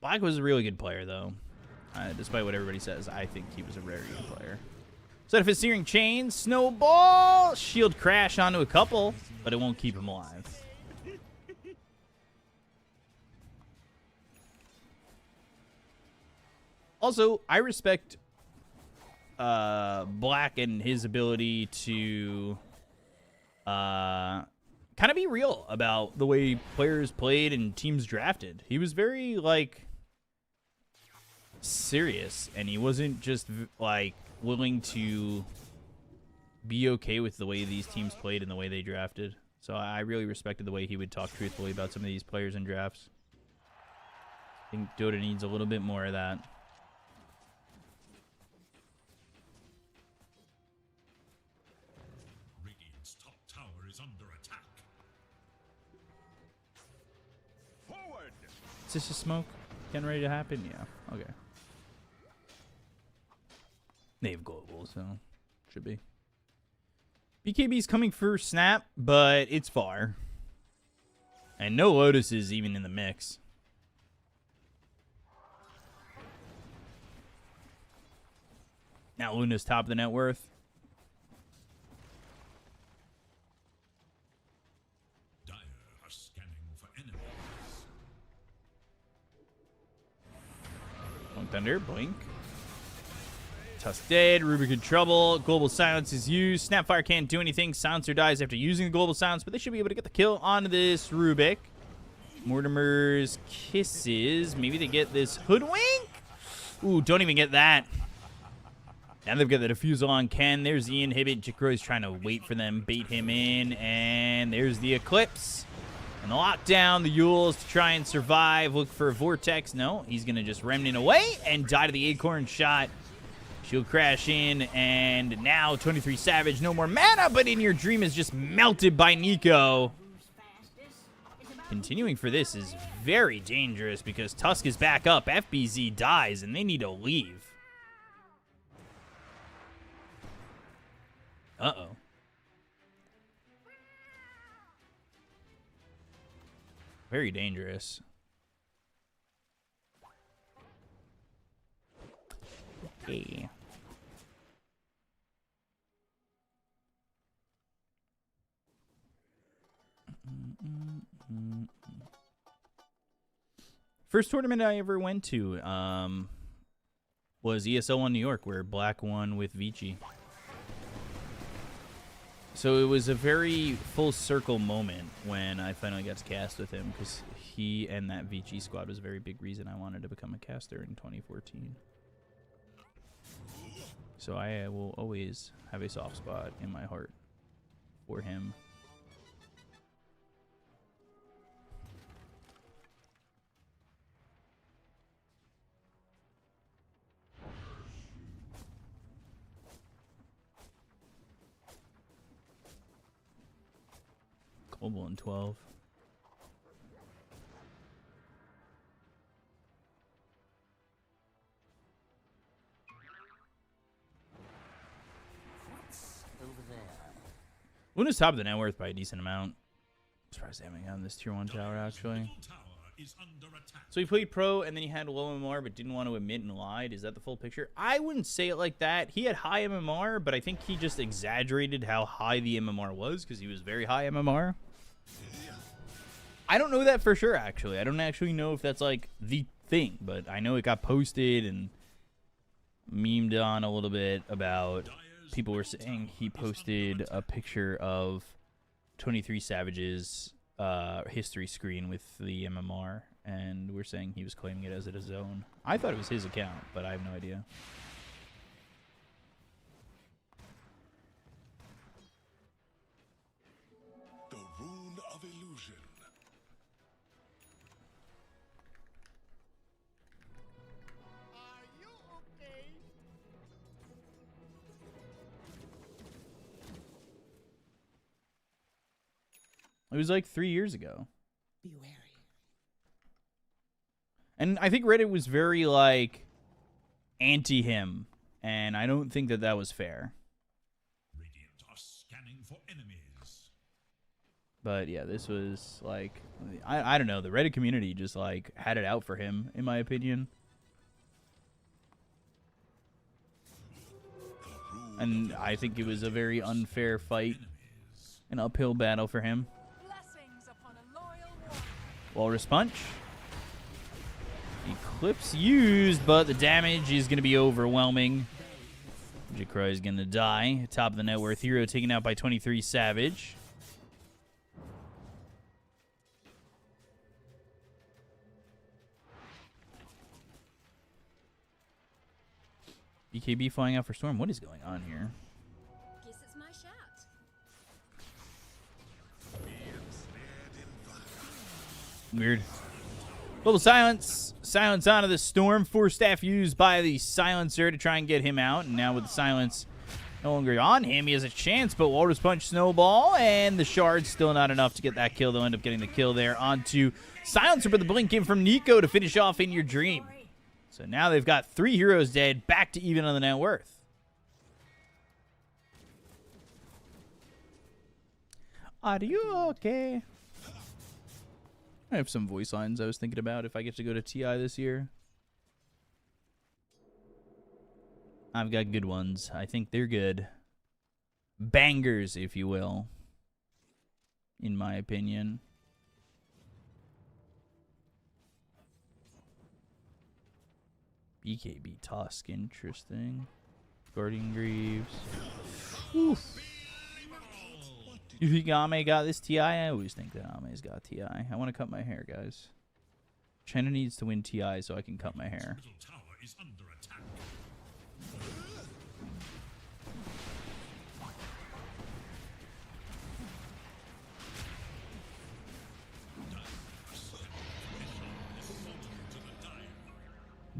Black was a really good player, though. Despite what everybody says, I think he was a very good player. Set of his Searing Chain, Snowball, Shield Crash onto a couple, but it won't keep him alive. Also, I respect Black and his ability to kind of be real about the way players played and teams drafted. He was very, like, serious, and he wasn't just, like, willing to be okay with the way these teams played and the way they drafted. So I really respected the way he would talk truthfully about some of these players in drafts. I think Dota needs a little bit more of that. Radiant's top tower is under attack. Forward! Is this a smoke getting ready to happen? Yeah, okay. They have global, so should be. BKB's coming for Snap, but it's far. And no Lotus is even in the mix. Now Luna's top of the net worth. Dire are scanning for enemies. Blink Thunder, blink. Tusk dead, Rubik in trouble. Global Silence is used. Snapfire can't do anything. Silencer dies after using the Global Silence, but they should be able to get the kill onto this Rubik. Mortimer's Kisses. Maybe they get this Hoodwink? Ooh, don't even get that. Now they've got the Diffusal on Ken. There's the Inhibit. Jikro's trying to wait for them, bait him in. And there's the Eclipse. And the lockdown, the Yules to try and survive. Look for a Vortex. No, he's going to just Remnant away and die to the Acorn shot. Shield Crash in, and now 23 Savage. No more mana, but In Your Dream is just melted by Nico. Continuing for this is very dangerous because Tusk is back up. FBZ dies, and they need to leave. Uh-oh. Very dangerous. Okay. First tournament I ever went to was ESL1 New York, where Black won with Vici. So it was a very full circle moment when I finally got to cast with him, because he and that Vici squad was a very big reason I wanted to become a caster in 2014. So I will always have a soft spot in my heart for him. Global in 12. Luna's top of the net worth by a decent amount. I'm surprised they haven't gotten this tier 1 tower, actually. Tower is under attack. So he played pro, and then he had low MMR, but didn't want to admit and lied. Is that the full picture? I wouldn't say it like that. He had high MMR, but I think he just exaggerated how high the MMR was, because he was very high MMR. I don't know that for sure, actually. I don't actually know if that's, like, the thing, but I know it got posted and memed on a little bit about people were saying he posted a picture of 23 Savage's history screen with the MMR, and we're saying he was claiming it as his own. I thought it was his account, but I have no idea. The rune of illusion. Are you okay? It was like 3 years ago. Be wary. And I think Reddit was very, like, anti him, and I don't think that that was fair. Radiant are scanning for enemies. But yeah, this was like, I don't know, the Reddit community just like had it out for him, in my opinion. And I think it was a very unfair fight, an uphill battle for him. Blessings upon a loyal warrior. Walrus Punch. Eclipse used, but the damage is going to be overwhelming. Jakra is going to die. Top of the net worth hero taken out by 23 Savage. BKB flying out for Storm. What is going on here? Guess it's my shout. Weird. Little silence. Silence onto the Storm. Force staff used by the Silencer to try and get him out. And now with the silence no longer on him, he has a chance. But Walrus Punch Snowball. And the Shard's still not enough to get that kill. They'll end up getting the kill there onto Silencer. But the blink in from Nico to finish off In Your Dream. So now they've got 3 heroes dead. Back to even on the net worth. Are you okay? I have some voice lines I was thinking about if I get to go to TI this year. I've got good ones. I think they're good. Bangers, if you will. In my opinion. BKB Tusk, interesting. Guardian Greaves. Oof. You think Ame got this TI? I always think that Ame's got TI. I want to cut my hair, guys. Chena needs to win TI so I can cut my hair. Middle tower is under attack.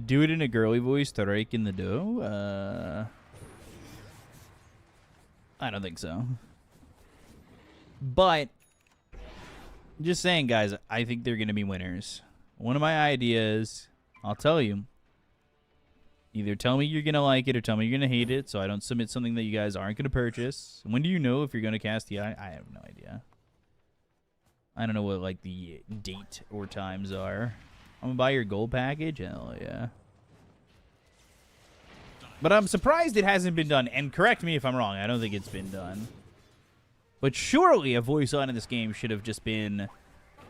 Do it in a girly voice to rake in the dough? I don't think so. But, just saying, guys, I think they're going to be winners. One of my ideas, I'll tell you. Either tell me you're going to like it or tell me you're going to hate it so I don't submit something that you guys aren't going to purchase. When do you know if you're going to cast TI? I have no idea. I don't know what, like, the date or times are. I'm going to buy your gold package? Hell yeah. But I'm surprised it hasn't been done. And correct me if I'm wrong. I don't think it's been done. But surely a voice line in this game should have just been,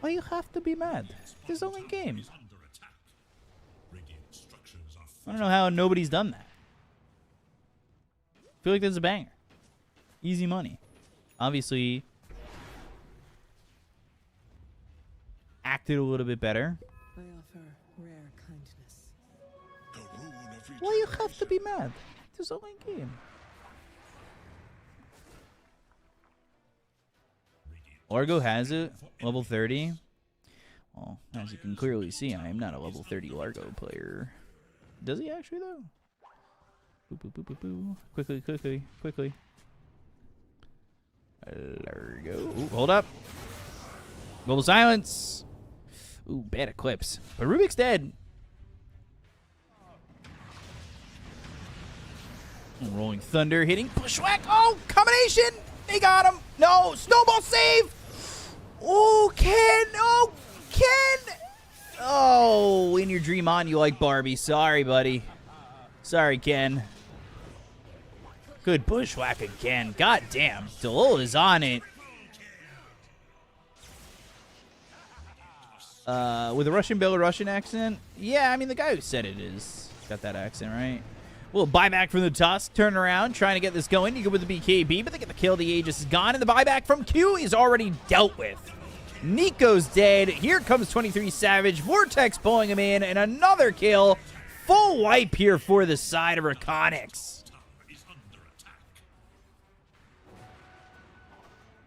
why you have to be mad? It's only a game. Under attack. Radiant structures are I don't know how nobody's done that. I feel like that's a banger. Easy money. Obviously, acted a little bit better. I offer rare kindness. The rune of Why you have to be mad? It's only a game. Largo has it, level 30. Well, as you can clearly see, I am not a level 30 Largo player. Does he actually, though? Boop, boop, boop, boop, boop. Quickly, quickly, quickly. Largo. Ooh, hold up. Global silence. Ooh, bad eclipse. But Rubik's dead. Rolling Thunder hitting Bushwhack. Oh, combination! They got him. No, snowball save. Oh, Ken. Oh, Ken. Oh, in your dream on, you like Barbie. Sorry, buddy. Sorry, Ken. Good bushwhack again. God damn. Delul is on it. With a Russian Belarusian accent? Yeah, I mean, the guy who said it is got that accent, right? Little buyback from the Tusk. Turn around, trying to get this going. You go with the BKB, but they get the kill. The Aegis is gone, and the buyback from Q is already dealt with. Nico's dead. Here comes 23 Savage. Vortex pulling him in, and another kill. Full wipe here for the side of Rekonix. Is under attack.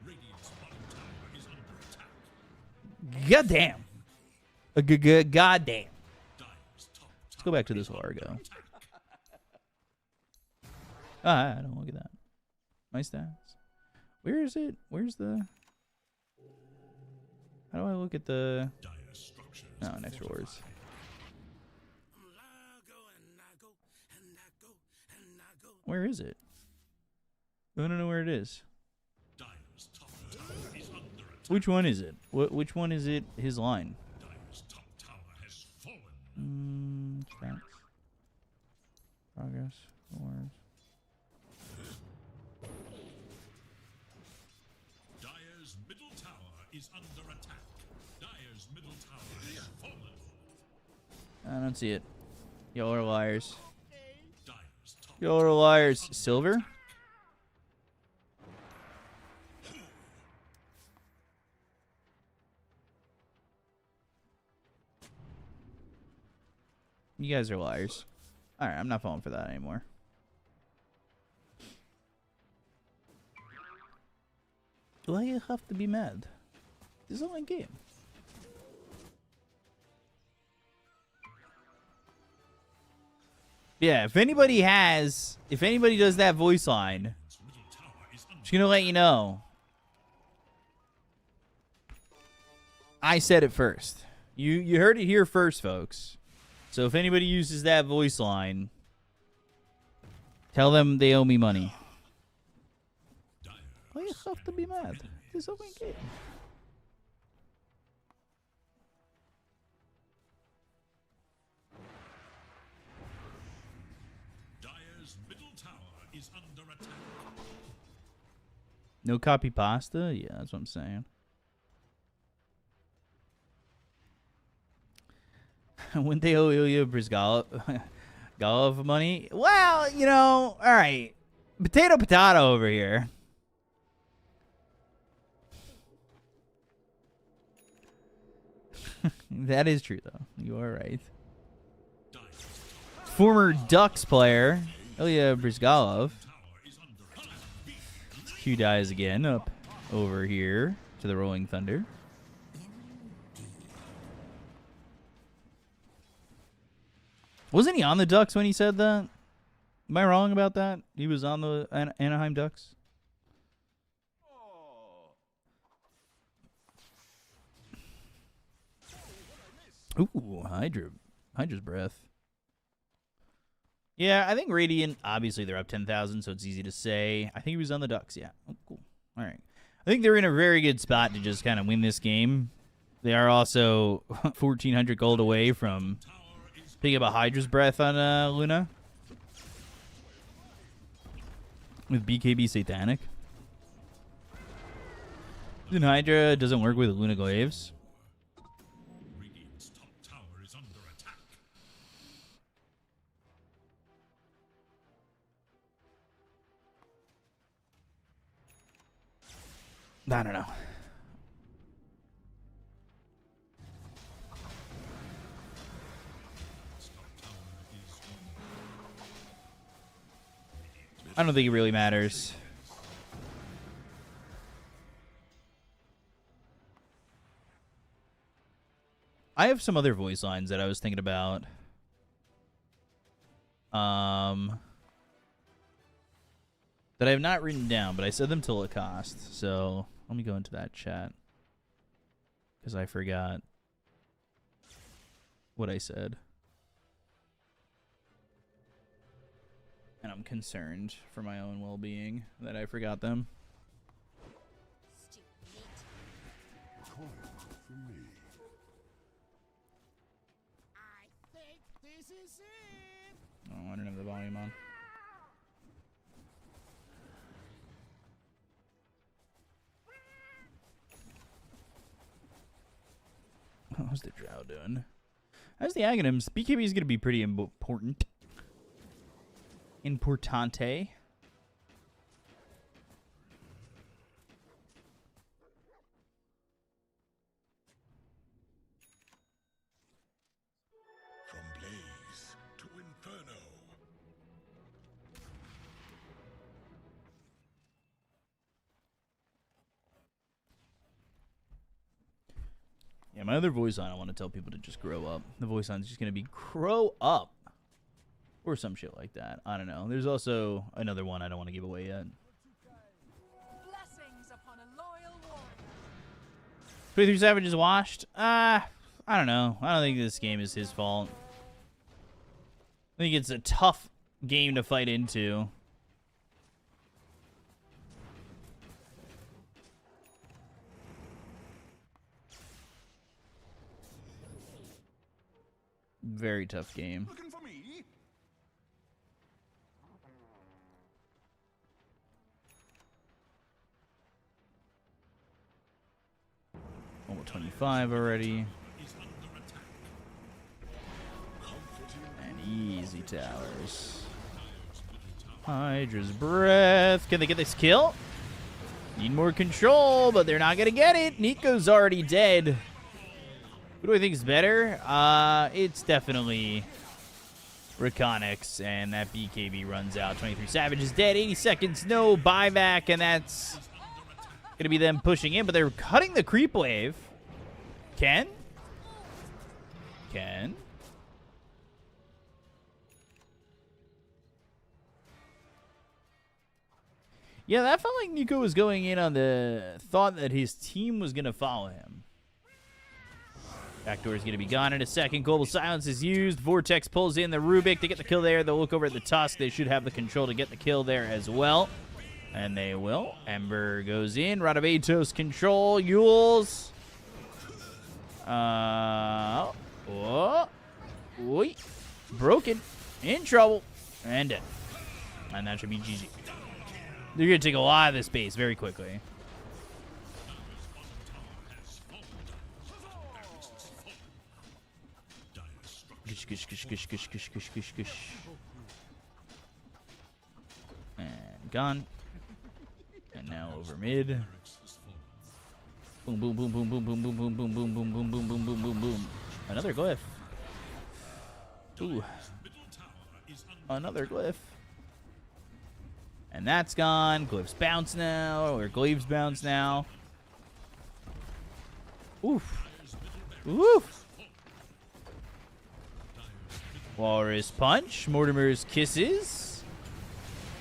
Radiant's bottom tower is under attack. Goddamn. Goddamn. Let's go back to this Largo. I don't look at that. My stats. Where is it? Where's the... How do I look at the... No, next rewards. Where is it? I don't know where it is. Which one is it? Which one is it? His line. Stats. Progress. Rewards. Dire's middle tower is under attack. Dire's middle tower has fallen. I don't see it. Y'all are liars. Dire's top Y'all are liars. Silver? You guys are liars. Alright, I'm not falling for that anymore. Do I have to be mad? This is only a game. Yeah, if anybody does that voice line, just gonna let you know. I said it first. You heard it here first, folks. So if anybody uses that voice line, tell them they owe me money. Why you have to be mad? This is only a game. Dire's middle tower is under attack. No copy pasta? Yeah, that's what I'm saying. Wouldn't they owe Ilya Brizgalov money? Well, you know, all right. Potato over here. That is true, though. You are right. Former Ducks player, Ilya Brizgalov. Q dies again up over here to the Rolling Thunder. Wasn't he on the Ducks when he said that? Am I wrong about that? He was on the Anaheim Ducks? Ooh, Hydra's breath. Yeah, I think Radiant, obviously they're up 10,000, so it's easy to say. I think he was on the Ducks, yeah. Oh, cool. All right. I think they're in a very good spot to just kind of win this game. They are also 1,400 gold away from picking up a Hydra's breath on Luna. With BKB Satanic. Then Hydra doesn't work with Luna Glaives. Radiant's top tower is under attack. I don't know. I don't think it really matters. I have some other voice lines that I was thinking about. That I have not written down, but I said them to Lacoste. So let me go into that chat. Because I forgot what I said. And I'm concerned for my own well-being that I forgot them. I don't have the volume on. How's the Drow doing? How's the Aghanims? BKB is going to be pretty important. Importante. From blaze to inferno. Yeah, my other voice line, I want to tell people to just grow up. The voice line is just going to be grow up. Or some shit like that. I don't know. There's also another one I don't want to give away yet. Blessings upon a loyal warrior. 23 Savage is washed. I don't know. I don't think this game is his fault. I think it's a tough game to fight into. Very tough game. Looking for me? Level 25 already. And easy towers. Hydra's breath. Can they get this kill? Need more control, but they're not going to get it. Nico's already dead. Who do I think is better? It's definitely Rekonix, and that BKB runs out. 23 Savage is dead. 80 seconds, no buyback, and that's going to be them pushing in, but they're cutting the creep wave. Ken? Yeah, that felt like Nico was going in on the thought that his team was going to follow him. Backdoor is going to be gone in a second. Global Silence is used. Vortex pulls in the Rubik to get the kill there. They'll look over at the Tusk. They should have the control to get the kill there as well. And they will. Ember goes in. Radabatos control. Yules. Oi. Broken. In trouble. And dead. And that should be GG. They're going to take a lot of this base very quickly. Gush. And gone. And now over mid. Boom, boom, boom, boom, boom, boom, boom, boom, boom, boom, boom, boom, boom, boom, boom, boom, boom. Another glyph. Ooh. Another glyph. And that's gone. Glyphs bounce now. Or glaives bounce now. Oof. Oof. Walrus punch. Mortimer's kisses.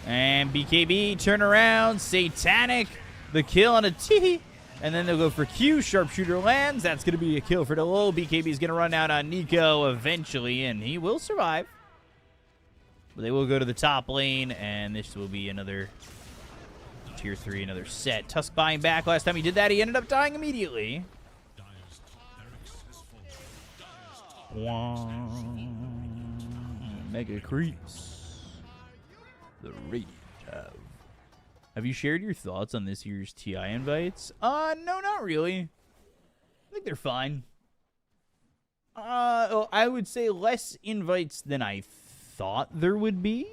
And BKB turn around. Satanic. The kill on a T. And then they'll go for Q. Sharpshooter lands. That's going to be a kill for the low. BKB is going to run out on Nico eventually. And he will survive. But they will go to the top lane. And this will be another tier 3. Another set. Tusk buying back. Last time he did that, he ended up dying immediately. Mega creeps. The Radiant have you shared your thoughts on this year's TI invites? No, not really. I think they're fine. I would say less invites than I thought there would be.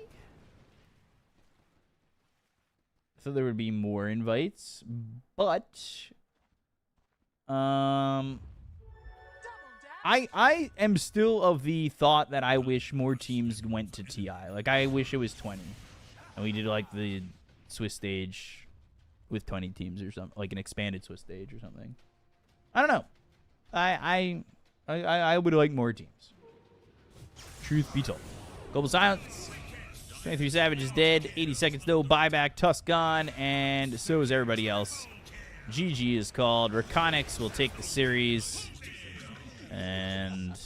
I thought there would be more invites, but I am still of the thought that I wish more teams went to TI. Like, I wish it was 20. And we did, like, the Swiss stage with 20 teams or something. Like, an expanded Swiss stage or something. I don't know. I would like more teams. Truth be told. Global Silence. 23 Savage is dead. 80 seconds, no buyback. Tusk gone. And so is everybody else. GG is called. Rekonix will take the series. And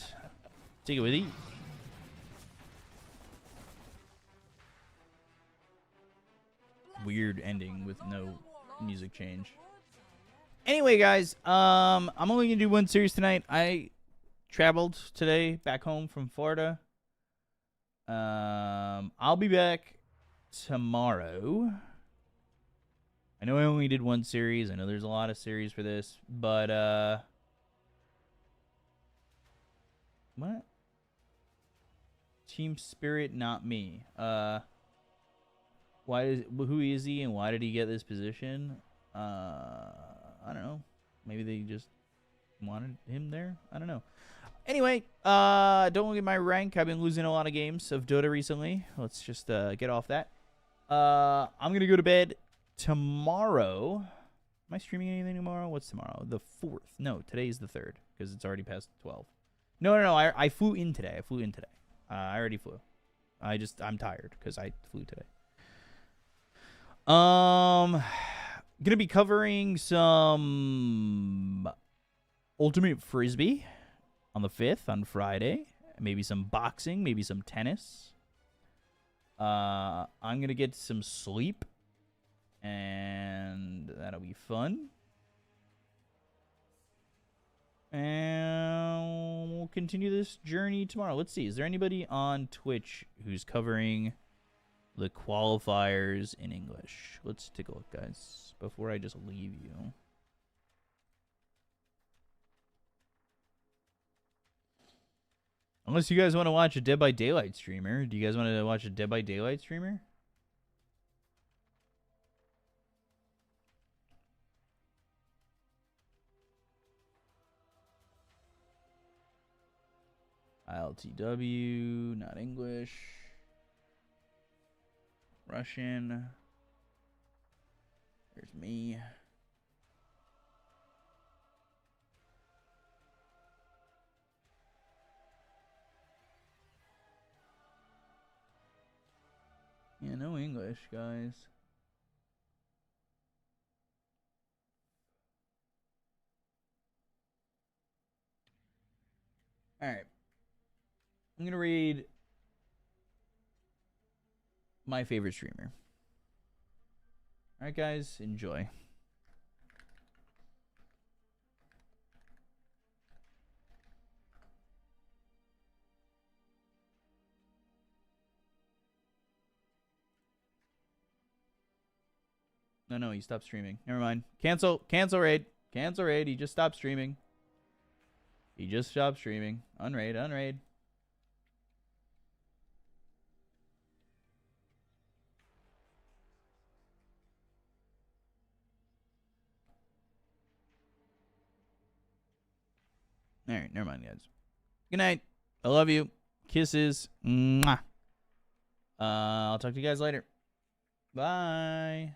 take it with ease. Weird ending with no music change. Anyway, guys, I'm only gonna do one series tonight. I traveled today back home from Florida. I'll be back tomorrow. I know I only did one series. I know there's a lot of series for this, but what? Team Spirit, not me. Who is he and why did he get this position? I don't know. Maybe they just wanted him there. I don't know. Anyway, don't look at my rank. I've been losing a lot of games of Dota recently. Let's just get off that. I'm gonna go to bed tomorrow. Am I streaming anything tomorrow? What's tomorrow? The 4th. No, today's the 3rd because it's already past 12. No. I flew in today. I already flew. I'm tired because I flew today. Gonna be covering some Ultimate Frisbee on the 5th on Friday. Maybe some boxing, maybe some tennis. I'm gonna get some sleep, and that'll be fun. And we'll continue this journey tomorrow. Let's see. Is there anybody on Twitch who's covering the qualifiers in English? Let's take a look, guys, before I just leave you. Unless you guys want to watch a Dead by Daylight streamer. Do you guys want to watch a Dead by Daylight streamer? ILTW, not English. Russian. There's me. Yeah, no English, guys. All right. I'm going to read my favorite streamer. All right, guys, enjoy. No, he stopped streaming. Never mind. Cancel raid. Cancel raid. He just stopped streaming. Unraid. All right, never mind, guys. Good night. I love you. Kisses. Mwah. I'll talk to you guys later. Bye.